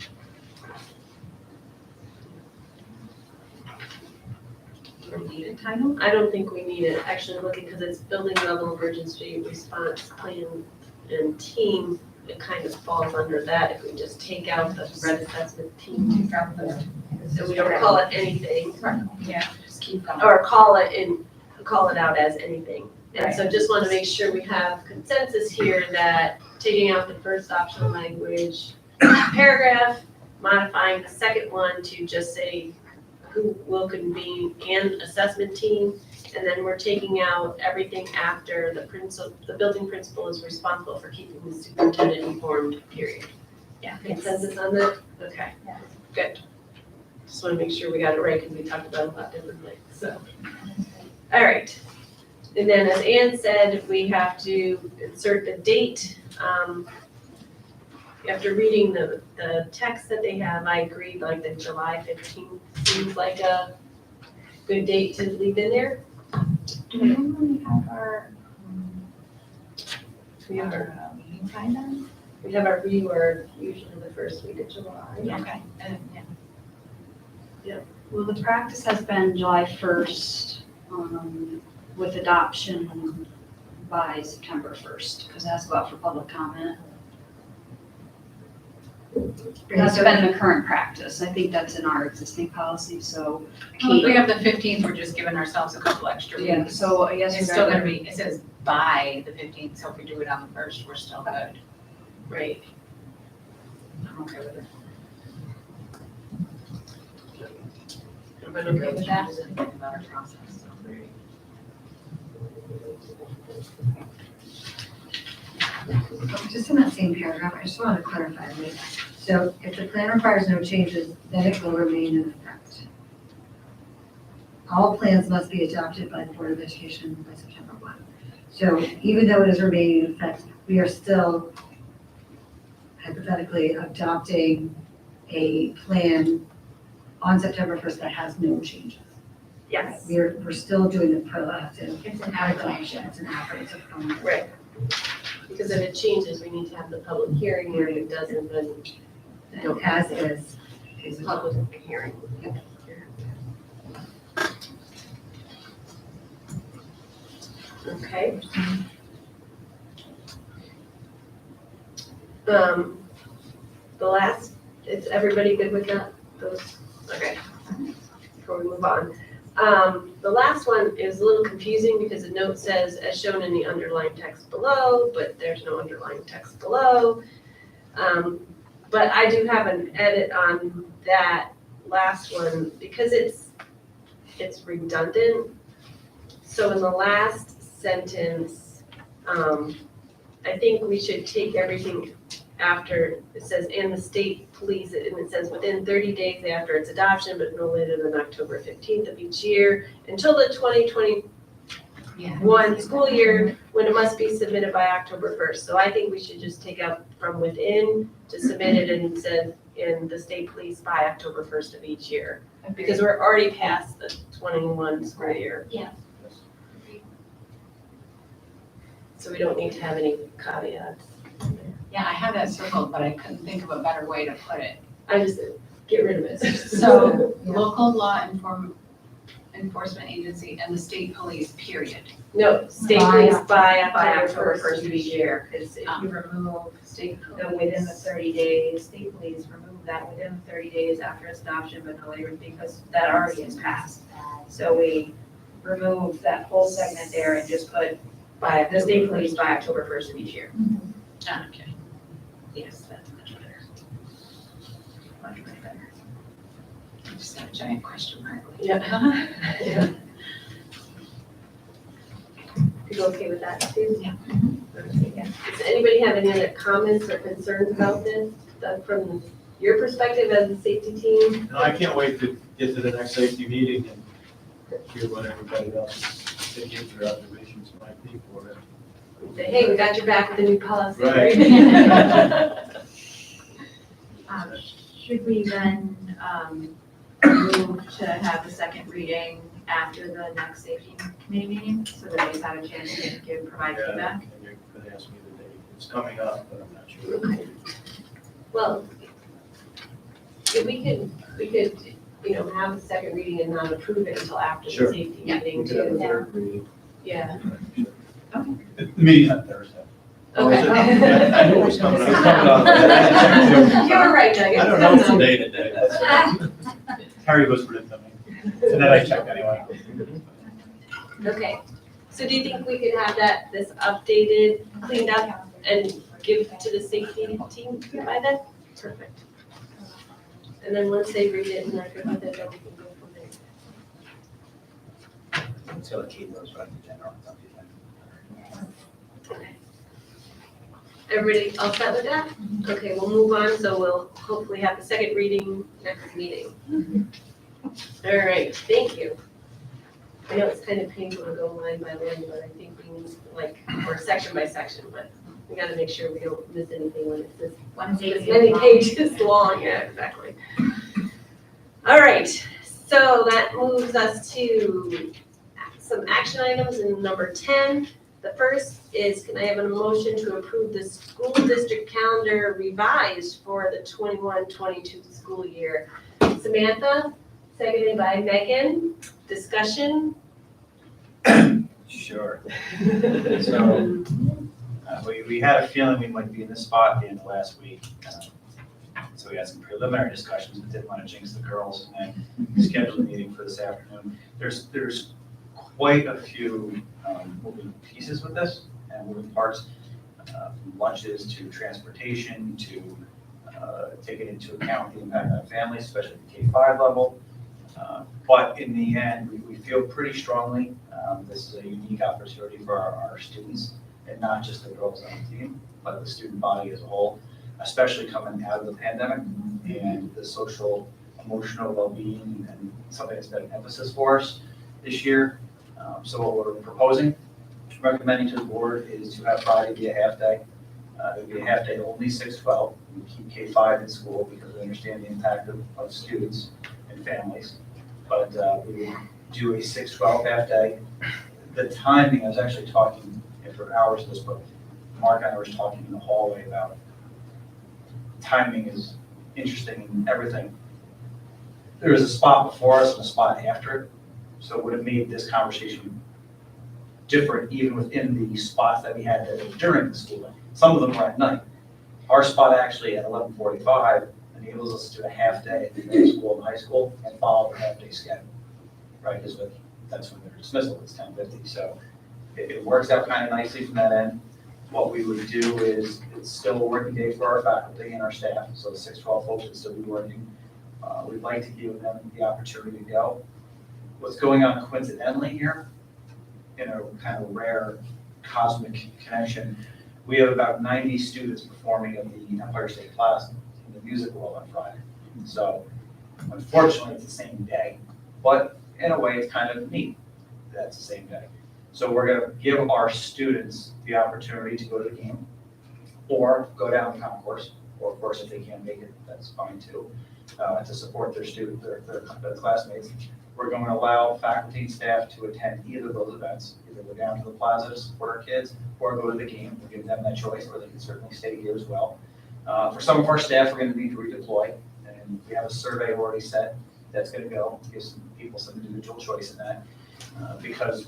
Related title? I don't think we need it, actually looking, because it's building level emergency response plan and team, it kind of falls under that if we just take out the threat assessment team. So we don't call it anything, Yeah, just keep going. or call it out as anything. And so just want to make sure we have consensus here that taking out the first optional language paragraph, modifying the second one to just say who will convene and assessment team, and then we're taking out everything after the building principal is responsible for keeping the superintendent informed, period. Yeah. Consensus on that? Okay. Yeah. Good. Just want to make sure we got it right because we talked about it a lot differently, so. All right. And then as Ann said, we have to insert the date. After reading the text that they have, I agree, like the July 15th seems like a good date to leave in there. Do we normally have our, We have our, meeting time then? we have our reword usually the first week of July. Okay, yeah. Well, the practice has been July 1st, with adoption by September 1st, because that's about for public comment. That's been the current practice. I think that's in our existing policy, so. Well, if we have the 15th, we're just giving ourselves a couple extra Yeah, weeks. so I guess. It's still gonna be, it says by the 15th, so if we do it on the 1st, we're still good. Right. I'm okay with it. Everyone okay with that? Just think about our process, so. Just in that same paragraph, I just want to clarify, right? So if the plan requires no changes, then it will remain in effect. All plans must be adopted by the Board of Education by September 1. So even though it is remaining in effect, we are still hypothetically adopting a plan on September 1st that has no changes. Yes. We're still doing the proactive. It's an adoption. It's an affirmative. Right. Because if it changes, we need to have the public hearing, or if it doesn't, then And as is. it's public hearing. Okay. The last, is everybody good with that, those, okay, before we move on. The last one is a little confusing because the note says, as shown in the underlying text below, but there's no underlying text below. But I do have an edit on that last one because it's redundant. So in the last sentence, I think we should take everything after, it says, and the state police, and it says within 30 days after its adoption, but no later than October 15th of each year, until the 2021 Yeah. school year, when it must be submitted by October 1st. So I think we should just take out from within to submit it and said in the state police by October 1st of each year. Because we're already past the 21 school year. Yeah. So we don't need to have any caveats. Yeah, I had that circled, but I couldn't think of a better way to put it. I just, get rid of it. So local law enforcement agency and the state police, period. No, state police by October first of each year. Because if you remove state them within the 30 days, state police remove that within the 30 days after its adoption, but no later, because that already is passed. So we remove that whole segment there and just put by the state police by October 1st of each year. Okay. Yes, that's much better. Much better. I just had a giant question mark. Yeah. Yeah. You okay with that too? Yeah. Does anybody have any other comments or concerns about this, from your perspective as a safety team? No, I can't wait to get to the next safety meeting and hear what everybody else's opinions or observations might be for it. Say, hey, we got your back with the new policy. Right. Should we then move to have the second reading after the next safety committee meeting, so that we have a chance to provide Yeah, feedback? and you're gonna ask me the date. It's coming up, but I'm not sure. Well, if we could, have the second reading and not approve it until after the Sure. safety Yeah. meeting We could have a too. third reading. Yeah. The meeting's on Thursday. Oh, is it? Okay. I knew it was coming up. It's coming up. You were right, Doug. I don't know it's today today. That's- Harry whispered it to me. And then I checked anyway. Okay, so do you think we could have this updated, cleaned up, and give to the safety team by then? Perfect. And then once they read it and they're good with it, then we can go from there. So the key was right in general. Everybody all set with that? Okay, we'll move on, so we'll hopefully have the second reading next meeting. All right, thank you. I know it's kind of painful to go line by line, but I think we need, or section by section, but we gotta make sure we don't miss anything when it's this many pages long. Yeah, exactly. All right, so that moves us to some action items in number 10. The first is, can I have a motion to approve the school district calendar revised for the 21-22 school year? Samantha, seconded by Megan. Discussion? Sure. So, we had a feeling we might be in this spot at the end of last week. So we had some preliminary discussions, but didn't want to jinx the girls and scheduled a meeting for this afternoon. There's quite a few moving pieces with this and moving parts, from lunches to transportation to taking into account the impact on families, especially at the K-5 level. But in the end, we feel pretty strongly this is a unique opportunity for our students, and not just the girls on the team, but the student body as a whole, especially coming out of the pandemic and the social, emotional well-being, and something that's been an emphasis for us this year. So what we're proposing, recommending to the board, is to have Friday be a half day. It would be a half day only, 6-12. We keep K-5 in school because we understand the impact of students and families. But we would do a 6-12 half day. The timing, I was actually talking for hours of this, but Mark and I were talking in the hallway about timing is interesting in everything. There was a spot before us and a spot after it, so it would have made this conversation different even within the spots that we had during the school day. Some of them were at night. Our spot actually at 11:45 enables us to do a half day at the middle school and high school and follow the half day schedule, right? Because that's when their dismissal is 10:50. So it works out kind of nicely from that end. What we would do is, it's still a working day for our faculty and our staff, so the 6-12 folks would still be working. We'd like to give them the opportunity to go. What's going on coincidentally here, in a kind of rare cosmic connection, we have about 90 students performing at the Empire State Plaza in the music world on Friday. So unfortunately, it's the same day, but in a way, it's kind of neat that it's the same day. So we're gonna give our students the opportunity to go to the game or go down the concourse, or of course, if they can't make it, that's fine too, to support their student, their classmates. We're going to allow faculty and staff to attend either of those events, either go down to the plaza to support our kids or go to the game. We'll give them that choice, or they can certainly stay here as well. For some of our staff, we're going to need to redeploy, and And we have a survey already set that's gonna go, give some people some individual choice in that. Because,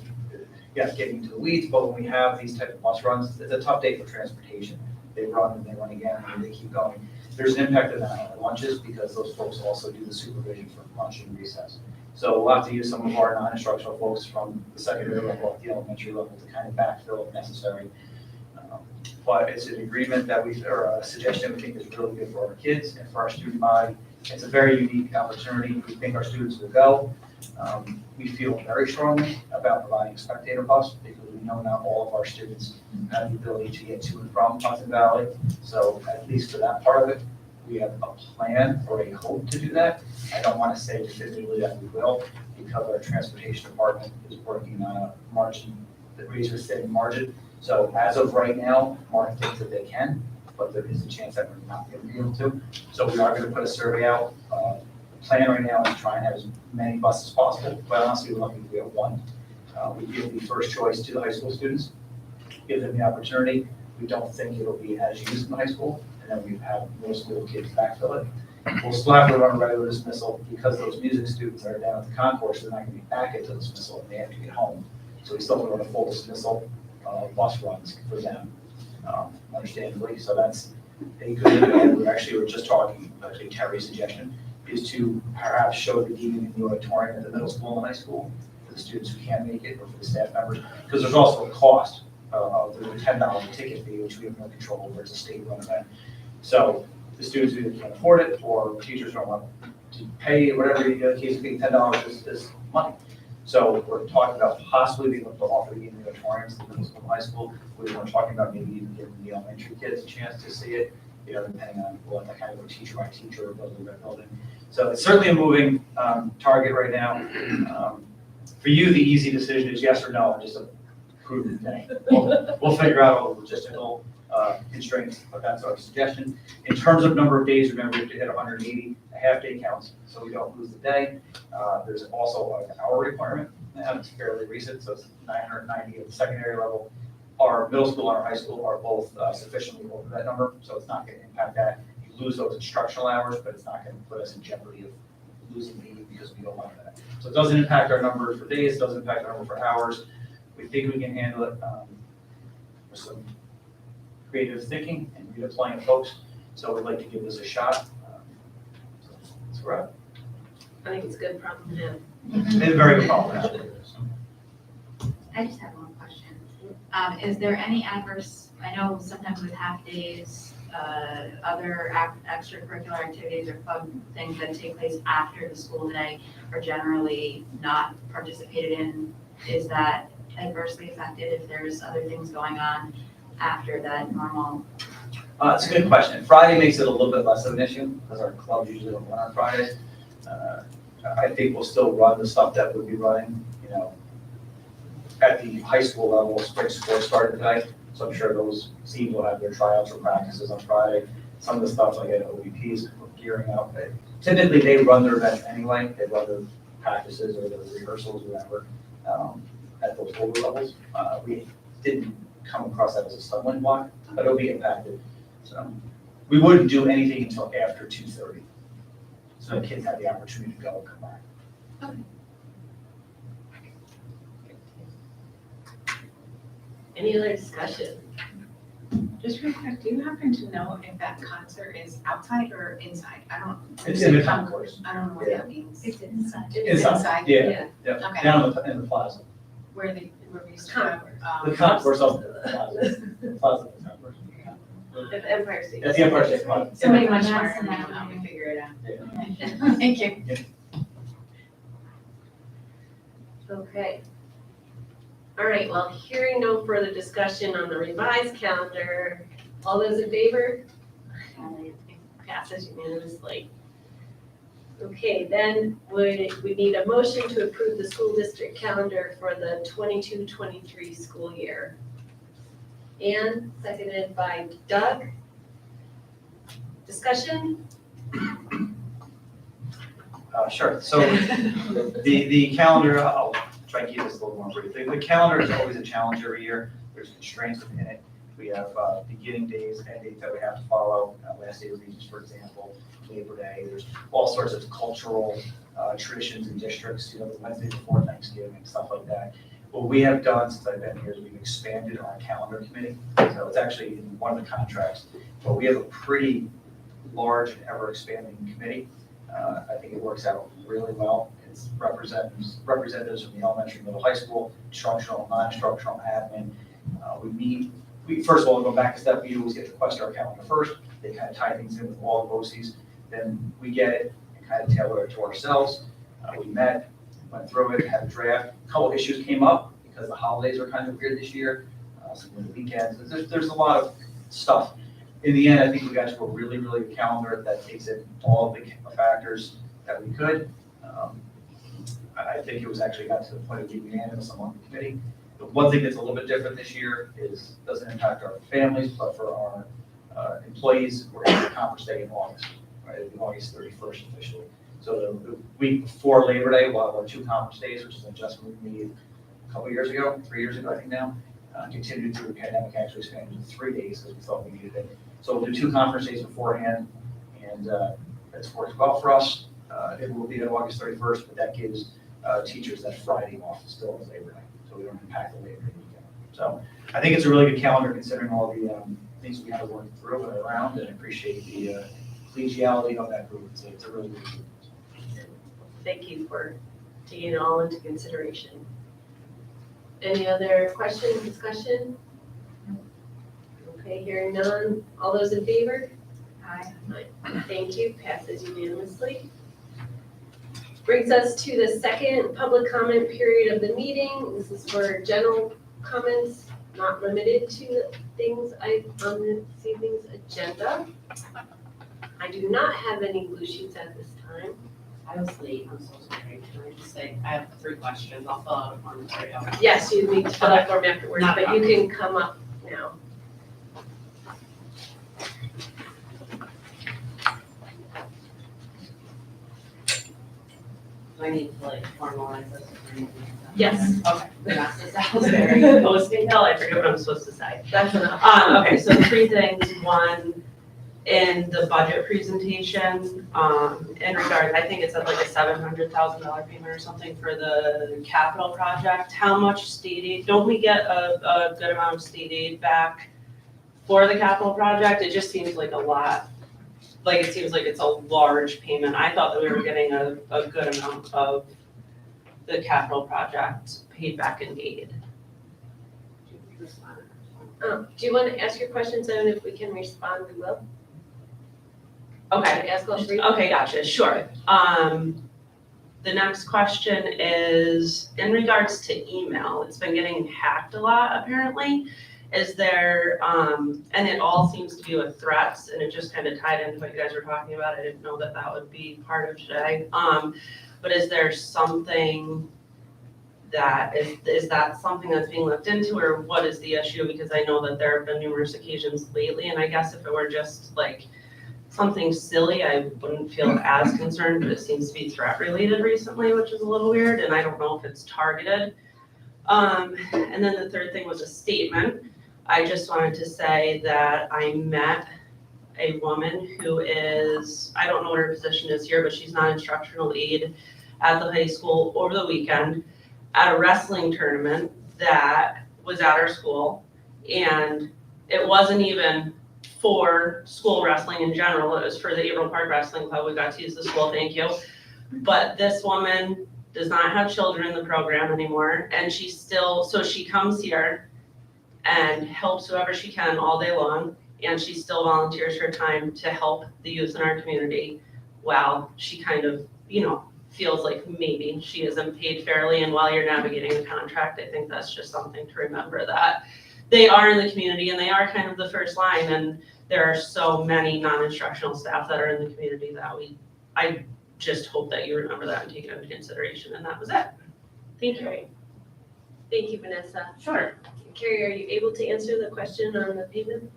yeah, getting into the weeds, but when we have these type of bus runs, it's a tough day for transportation. They run and they run again, and they keep going. There's an impact of that on lunches, because those folks also do the supervision for lunch and recess. So we'll have to use some of our non-instructional folks from the secondary level, the elementary level, to kind of backfill if necessary. But it's an agreement that or a suggestion we think is really good for our kids and for our student body. It's a very unique opportunity. We think our students will go. We feel very strongly about providing a spectator bus, because we know not all of our students have the ability to get to and from Hudson Valley. So at least for that part of it, we have a plan or a hope to do that. I don't want to say definitively that we will, because our transportation department is working on a margin, the razor thin margin. So as of right now, Mark thinks that they can, but there is a chance that we're not going to be able to. So we are going to put a survey out. The plan right now is to try and have as many buses as possible, but honestly, we're lucky if we have one. We give the first choice to the high school students, give them the opportunity. We don't think it'll be as used in the high school, and then we have middle school kids backfill it. We'll still have to run a regular dismissal, because those music students that are down at the concourse, they're not going to be back into the dismissal, and they have to get home. So we still have to run a full dismissal bus runs for them, understandably. So that's a good idea. We were just talking, actually Terry's suggestion is to perhaps show the evening in the auditorium at the middle school and high school for the students who can't make it, or for the staff members, because there's also a cost. There's a $10 ticket fee, which we have no control over. It's a state-run event. So the students either can't afford it, or teachers don't want to pay, whatever the case may be, $10 is money. So we're talking about possibly being able to offer the evening auditoriums to the middle school and high school. We were talking about maybe even giving the elementary kids a chance to see it, depending on what the kind of a teacher by teacher or building by building. So it's certainly a moving target right now. For you, the easy decision is yes or no, and just a proven thing. We'll figure out all the logistical constraints, but that's our suggestion. In terms of number of days, remember we have to hit 180. A half day counts, so we don't lose the day. There's also an hour requirement, and it's fairly recent, so it's 990 at the secondary level. Our middle school and our high school are both sufficiently over that number, so it's not going to impact that. You lose those instructional hours, but it's not going to put us in jeopardy of losing the, because we don't want that. So it doesn't impact our number for days, it doesn't impact our number for hours. We think we can handle it with some creative thinking and redeploying folks. So we'd like to give this a shot. That's right. I think it's a good problem to have. It's a very good problem, actually. I just have one question. Is there any adverse, I know sometimes with half days, other extracurricular activities or fun things that take place after the school day are generally not participated in. Is that adversely affected if there's other things going on after that normal? It's a good question. Friday makes it a little bit less of an issue, because our clubs usually don't run on Fridays. I think we'll still run the stuff that we'll be running, at the high school level. Spring sports started tonight, so I'm sure those teams will have their tryouts or practices on Friday. Some of the stuff like at OVPs, we're gearing up. Typically, they run their events anyway. They run their practices or their rehearsals or whatever at those older levels. We didn't come across that as a stumbling block, but it'll be impacted. So we wouldn't do anything until after 2:30, so the kids have the opportunity to go and come back. Okay. Any other discussion? Just real quick, do you happen to know if that concert is outside or inside? I don't. It's in the concourse. I don't know what that means. It's inside. It's inside? Yeah, Okay. down in the plaza. Where we used to have. The concourse of the plaza. Plaza of the concourse. At the Empire State. That's the Empire State Plaza. Somebody much That's smarter in than that me, help me figure it out. Yeah. Thank you. Okay. All right, well, hearing no further discussion on the revised calendar, all those in favor? Passes unanimously. Okay, then we need a motion to approve the school district calendar for the 22-23 school year. Ann, seconded by Doug. Discussion? Sure, so the calendar, I'll try and keep this a little more brief. The calendar is always a challenge every year. There's constraints within it. We have beginning days, end dates that we have to follow, last day of Regents, for example, Labor Day. There's all sorts of cultural traditions in districts, the Wednesday before Thanksgiving, stuff like that. What we have done since I've been here is we've expanded our calendar committee. So it's actually in one of the contracts, but we have a pretty large and ever-expanding committee. I think it works out really well. It's representatives from the elementary, middle, high school, instructional, non-instructional, admin. First of all, go back a step, we always get to request our calendar first. They kind of tie things in with all the BOCES. Then we get it and kind of tailor it to ourselves. We met, went through it, had a draft. A couple issues came up because the holidays are kind of weird this year. Some of the weekends, there's a lot of stuff. In the end, I think we got to a really, really good calendar that takes in all the factors that we could. I think it was actually got to the point of being unanimous among the committee. The one thing that's a little bit different this year is, doesn't impact our families, but for our employees, we're going to conference day in August, right? It'll be August 31st officially. So the week before Labor Day, we'll have our 2 conference days, which is an adjustment we made a couple years ago, 3 years ago, I think now. Continued through the pandemic, actually expanded to 3 days because we thought we needed it. So we'll do 2 conference days beforehand, and that's worked well for us. It will be on August 31st, but that gives teachers that Friday off still as Labor Day, so we don't impact the Labor Day weekend. So I think it's a really good calendar considering all the things we have to work through and around, and I appreciate the collegiality of that group. It's a really good group. Thank you for taking it all into consideration. Any other questions, discussion? Okay, hearing none. All those in favor? Aye. Thank you, passes unanimously. Brings us to the second public comment period of the meeting. This is for general comments, not limited to the things on this evening's agenda. I do not have any blue sheets at this time. I was late, I'm so sorry. Can I just say, I have 3 questions, I'll fill out a form for you. Yes, you need to fill out form afterwards, Not a but you can come up now. Do I need to like formalize this or anything like that? Yes. Okay, Vanessa Salisbury, Posting Hill, I forget what I'm supposed to say. That's enough. Okay, so 3 things. One, in the budget presentation, in regards, I think it's at like a $700,000 payment or something for the capital project. How much state aid, don't we get a good amount of state aid back for the capital project? It just seems like a lot. Like, it seems like it's a large payment. I thought that we were getting a good amount of the capital project paid back in aid. Do you want to ask your questions, and if we can respond, we will? Okay. Ask all 3? Okay, gotcha, sure. The next question is, in regards to email, it's been getting hacked a lot apparently. Is there, and it all seems to be with threats, and it just kind of tied into what you guys were talking about. I didn't know that that would be part of today. But is there something that, is that something that's being looked into, or what is the issue? Because I know that there have been numerous occasions lately, and I guess if it were just like something silly, I wouldn't feel as concerned, but it seems to be threat related recently, which is a little weird, and I don't know if it's targeted. And then the third thing was a statement. I just wanted to say that I met a woman who is, I don't know what her position is here, but she's not instructional aide at the high school over the weekend at a wrestling tournament that was at our school. And it wasn't even for school wrestling in general, it was for the Averill Park Wrestling Club. We got to use the school, thank you. But this woman does not have children in the program anymore, and she still, so she comes here and helps whoever she can all day long, and she still volunteers her time to help the youth in our community while she kind of, you know, feels like maybe she isn't paid fairly. And while you're navigating the contract, I think that's just something to remember, that they are in the community and they are kind of the first line, and there are so many non-instructional staff that are in the community that I just hope that you remember that and take it into consideration, and that was it. Thank you. Thank you, Vanessa. Sure. Carrie, are you able to answer the question on the payment?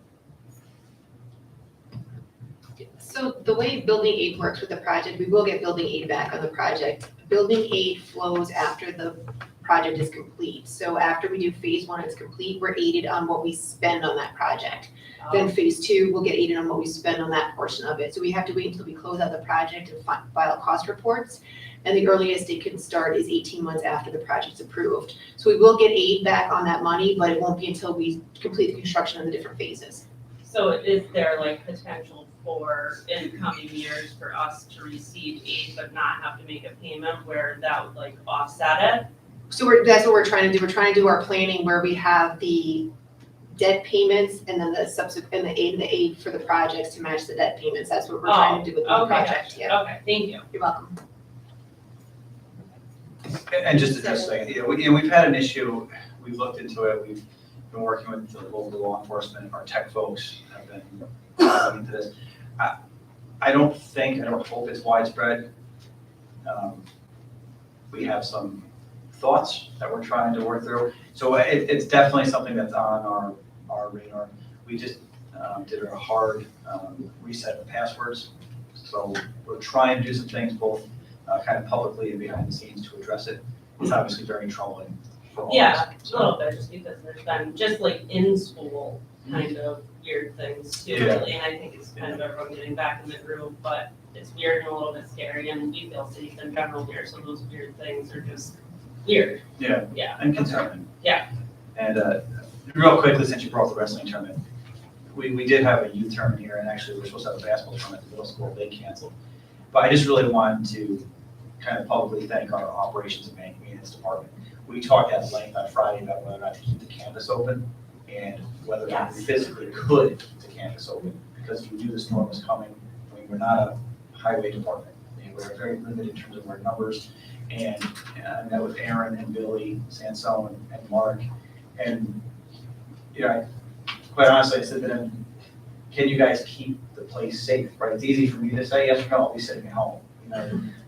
So the way building aid works with the project, we will get building aid back on the project. Building aid flows after the project is complete. So after we do phase 1, it's complete, we're aided on what we spend on that project. Then phase 2, we'll get aided on what we spend on that portion of it. So we have to wait until we close out the project and file cost reports. And the earliest it can start is 18 months after the project's approved. So we will get aid back on that money, but it won't be until we complete the construction of the different phases. So is there like potential for in coming years for us to receive aid but not have to make a payment where that would like offset it? So that's what we're trying to do. We're trying to do our planning where we have the debt payments and then the subsequent, and the aid for the projects to match the debt payments. That's what we're trying to do with the Okay, project, gotcha. yeah. Okay, thank you. You're welcome. And just to just say, we've had an issue, we've looked into it, we've been working with the local law enforcement, our tech folks have been looking into this. I don't hope it's widespread. We have some thoughts that we're trying to work through. So it's definitely something that's on our radar. We just did a hard reset of passwords. So we're trying to do some things both kind of publicly and behind the scenes to address it. It's obviously very troubling for all of us. Yeah, a So, little bit, just because there's been just like in school kind of weird things too. Yeah. And I think it's kind of everyone getting back in the groove, but it's weird and a little bit scary and we feel safe in general here, so those weird things are just weird. Yeah. Yeah. And concerning. Yeah. And real quickly, since you brought up the wrestling tournament, we did have a youth tournament here, and actually we're supposed to have a basketball tournament at the middle school, they canceled. But I just really wanted to kind of publicly thank our operations and maintenance department. We talked at length on Friday about whether or not to keep the campus open and whether or not we physically could keep the campus open, because we knew the storm was coming. I mean, we're not a highway department, and we're very limited in terms of our numbers. And I met with Aaron and Billy, Sansone and Mark, and quite honestly, I said to them, can you guys keep the place safe, right? It's easy for me to say yes or no, I'll be sitting at home.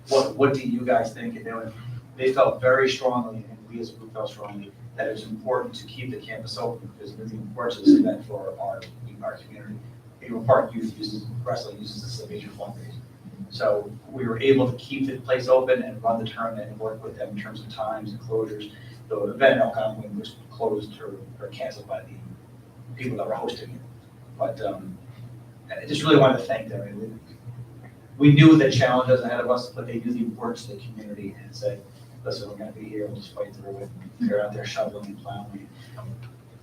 What do you guys think? And they felt very strongly, and we as a group felt strongly, that it's important to keep the campus open because of the importance of this event for our community. Averill Park Youth Wrestling uses this as a major fundraiser. So we were able to keep the place open and run the tournament and work with them in terms of times and closures. The event in Algonquin was closed or canceled by the people that were hosting it. But I just really wanted to thank them. I mean, we knew the challenges ahead of us, but they knew the importance of the community and said, listen, we're going to be here, we'll just fight through it. They're out there shoveling and plowing.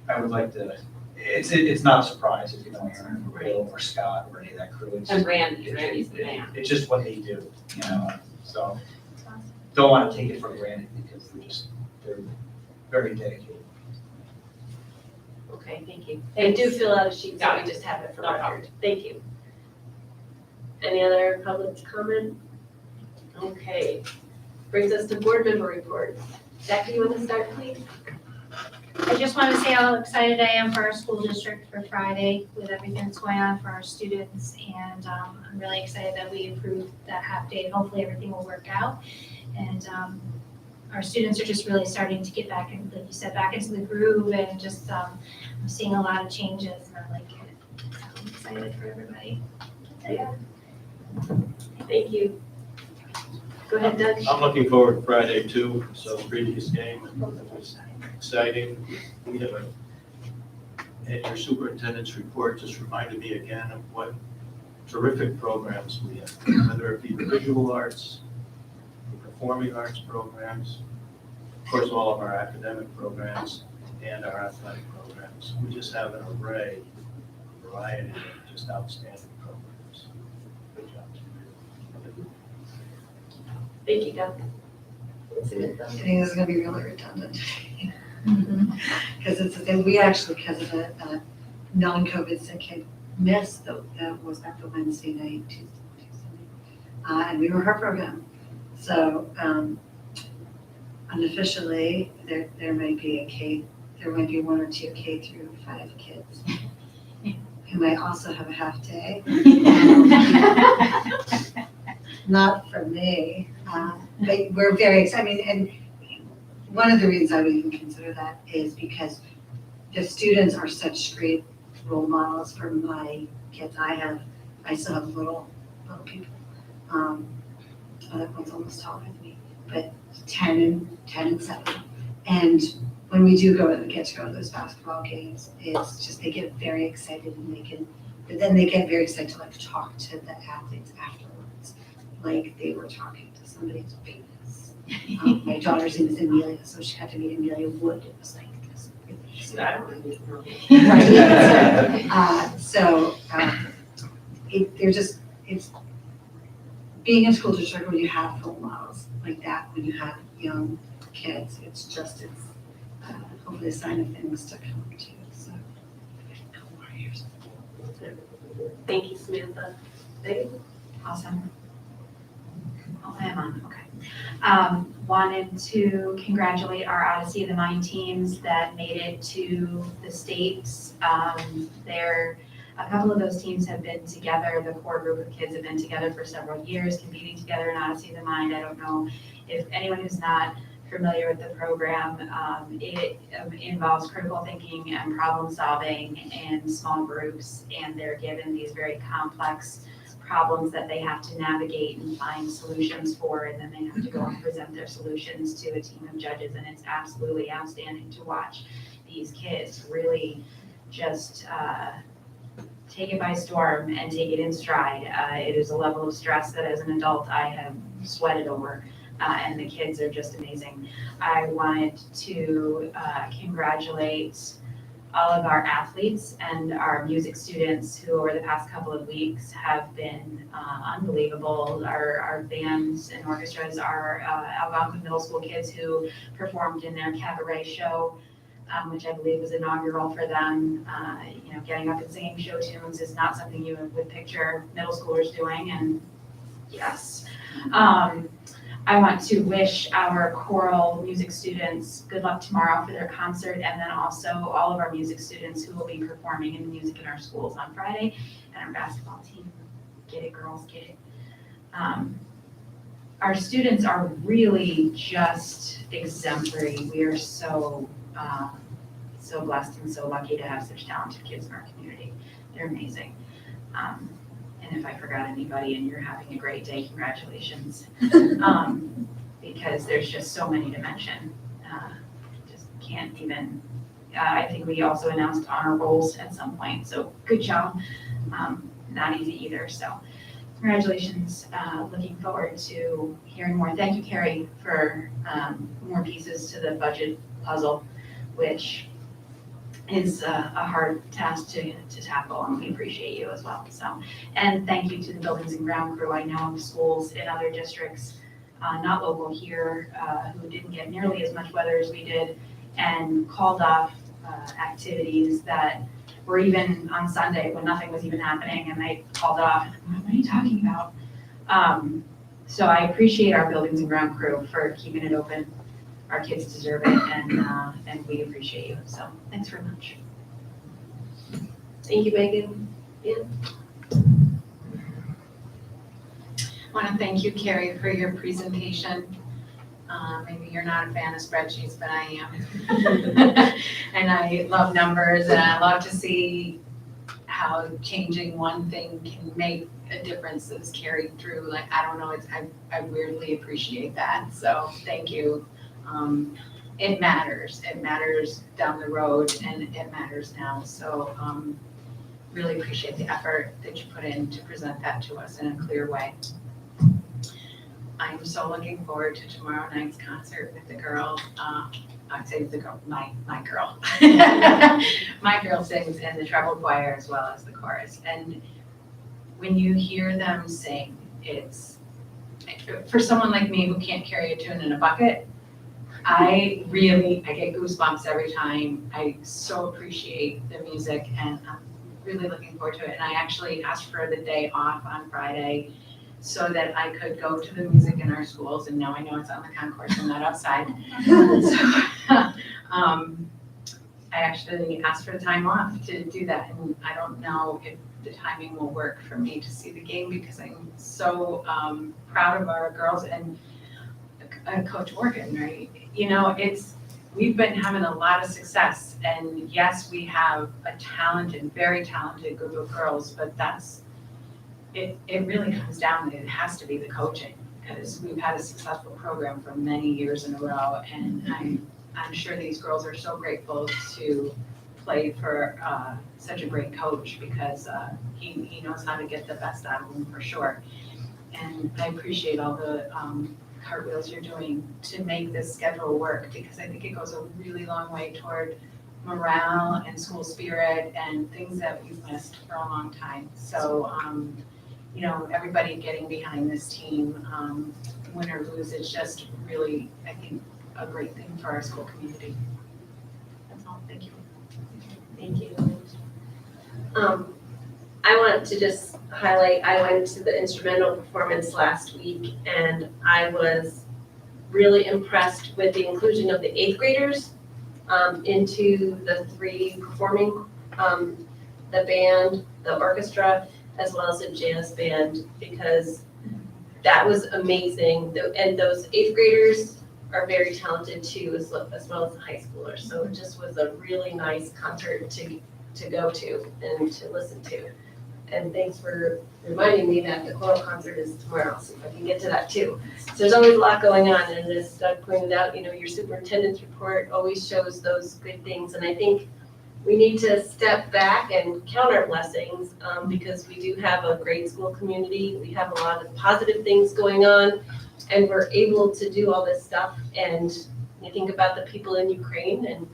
I would like to, it's not a surprise if you know Aaron or Bill or Scott or any of that crew. And Randy's the man. It's just what they do, so don't want to take it for granted because they're very dedicated. Okay, thank you. And do fill out a sheet, so Got we it. just have it for No record. Thank you. Any other public comment? Okay, brings us to board member reports. Jackie, you want to start, please? I just want to say how excited I am for our school district for Friday with everything that's going on for our students. And I'm really excited that we approved that half day. Hopefully everything will work out. And our students are just really starting to get back, and like you said, back into the groove and just I'm seeing a lot of changes and I like it. So I'm excited for everybody. Yeah. Thank you. Go ahead, Doug. I'm looking forward to Friday too, so previous game, it was exciting. We have and your superintendent's report just reminded me again of what terrific programs we have, whether it be the visual arts, the performing arts programs, of course, all of our academic programs and our athletic programs. We just have an array, a variety of just outstanding programs. Good job. Thank you, Doug. That's a good thought. I think this is gonna be really redundant. Because we actually, because of the non-COVID sick kid missed that was at the Wednesday night, Tuesday night. And we were her program. So unofficially, there might be there might be 1 or 2 K-5 kids who might also have a half day. Not for me, but we're very excited. I mean, and one of the reasons I would even consider that is because the students are such great role models for my kids. I still have little people. That one's almost taller than me, but 10 and 7. And when we do get to go to those basketball games, it's just, they get very excited and but then they get very excited to like talk to the athletes afterwards, like they were talking to somebody who's famous. My daughter's name is Amelia, so she got to meet Amelia Wood. It was like this really I don't it's being in a school district when you have role models like that, when you have young kids, it's hopefully a sign of things to come too, so. A couple more years. Thank you, Samantha. Megan? Awesome. Oh, I am on, okay. Wanted to congratulate our Odyssey of the Mind teams that made it to the States. A couple of those teams have been together, the core group of kids have been together for several years, competing together in Odyssey of the Mind. I don't know if anyone who's not familiar with the program, it involves critical thinking and problem solving in small groups, and they're given these very complex problems that they have to navigate and find solutions for, and then they have to go and present their solutions to a team of judges, and it's absolutely outstanding to watch these kids really just take it by storm and take it in stride. It is a level of stress that as an adult I have sweated over, and the kids are just amazing. I wanted to congratulate all of our athletes and our music students who over the past couple of weeks have been unbelievable. Our bands and orchestras, our Algonquin Middle School kids who performed in their cabaret show, which I believe was inaugural for them. Getting up and singing show tunes is not something you would picture middle schoolers doing, and yes. I want to wish our choral music students good luck tomorrow for their concert, and then also all of our music students who will be performing in the music in our schools on Friday, and our basketball team. Get it, girls, get it. Our students are really just exemplary. We are so blessed and so lucky to have such talented kids in our community. They're amazing. And if I forgot anybody and you're having a great day, congratulations. Because there's just so many to mention. Just can't even, I think we also announced honor rolls at some point, so good job. Not easy either, so congratulations. Looking forward to hearing more. Thank you, Carrie, for more pieces to the budget puzzle, which is a hard task to tackle, and we appreciate you as well. So, and thank you to the buildings and ground crew. I know of schools in other districts, not local here, who didn't get nearly as much weather as we did, and called off activities that were even on Sunday when nothing was even happening, and they called it off. What are you talking about? So I appreciate our buildings and ground crew for keeping it open. Our kids deserve it, and we appreciate you. So thanks very much. Thank you, Megan. Yeah. I want to thank you, Carrie, for your presentation. Maybe you're not a fan of spreadsheets, but I am. And I love numbers, and I love to see how changing one thing can make a difference that's carried through. Like, I don't know, I weirdly appreciate that. So thank you. It matters. It matters down the road, and it matters now. So really appreciate the effort that you put in to present that to us in a clear way. I'm so looking forward to tomorrow night's concert with the girl. I'd say the girl, my girl. My girl sings in the treble choir as well as the chorus. And when you hear them sing, it's, for someone like me who can't carry a tune in a bucket, I get goosebumps every time. I so appreciate the music, and I'm really looking forward to it. And I actually asked for the day off on Friday so that I could go to the music in our schools, and now I know it's on the concourse and not outside. So, I actually asked for the time off to do that, and I don't know if the timing will work for me to see the game, because I'm so proud of our girls and Coach Morgan, right? You know, we've been having a lot of success, and yes, we have a talented, very talented group of girls, but it really comes down to, it has to be the coaching, because we've had a successful program for many years in a row, and I'm I'm sure these girls are so grateful to play for such a great coach because he knows how to get the best out of them for sure. And I appreciate all the cartwheels you're doing to make this schedule work because I think it goes a really long way toward morale and school spirit and things that we've missed for a long time. So, you know, everybody getting behind this team, win or lose, it's just really, I think, a great thing for our school community. That's all, thank you. Thank you. I want to just highlight, I went to the instrumental performance last week and I was really impressed with the inclusion of the 8th graders into the 3 performing, the band, the orchestra, as well as the jazz band, because that was amazing. And those 8th graders are very talented too, as well as the high schoolers. So it just was a really nice concert to go to and to listen to. And thanks for reminding me that the choral concert is tomorrow, so if I can get to that too. So there's always a lot going on, and as Doug pointed out, you know, your superintendent's report always shows those good things. And I think we need to step back and count our blessings, because we do have a great school community. We have a lot of positive things going on, and we're able to do all this stuff. And you think about the people in Ukraine, and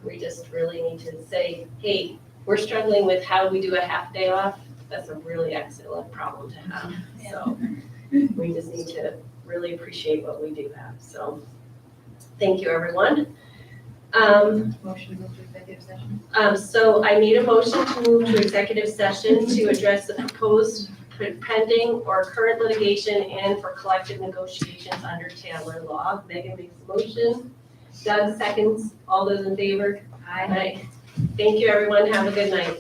we just really need to say, hey, we're struggling with how we do a half day off. That's a really excellent problem to have. So we just need to really appreciate what we do have. So thank you, everyone. Motion to move to executive session. So I need a motion to move to executive session to address the proposed pending or current litigation and for collective negotiations under Chandler law. Megan makes the motion. Doug seconds. All those in favor? Aye. Thank you, everyone. Have a good night.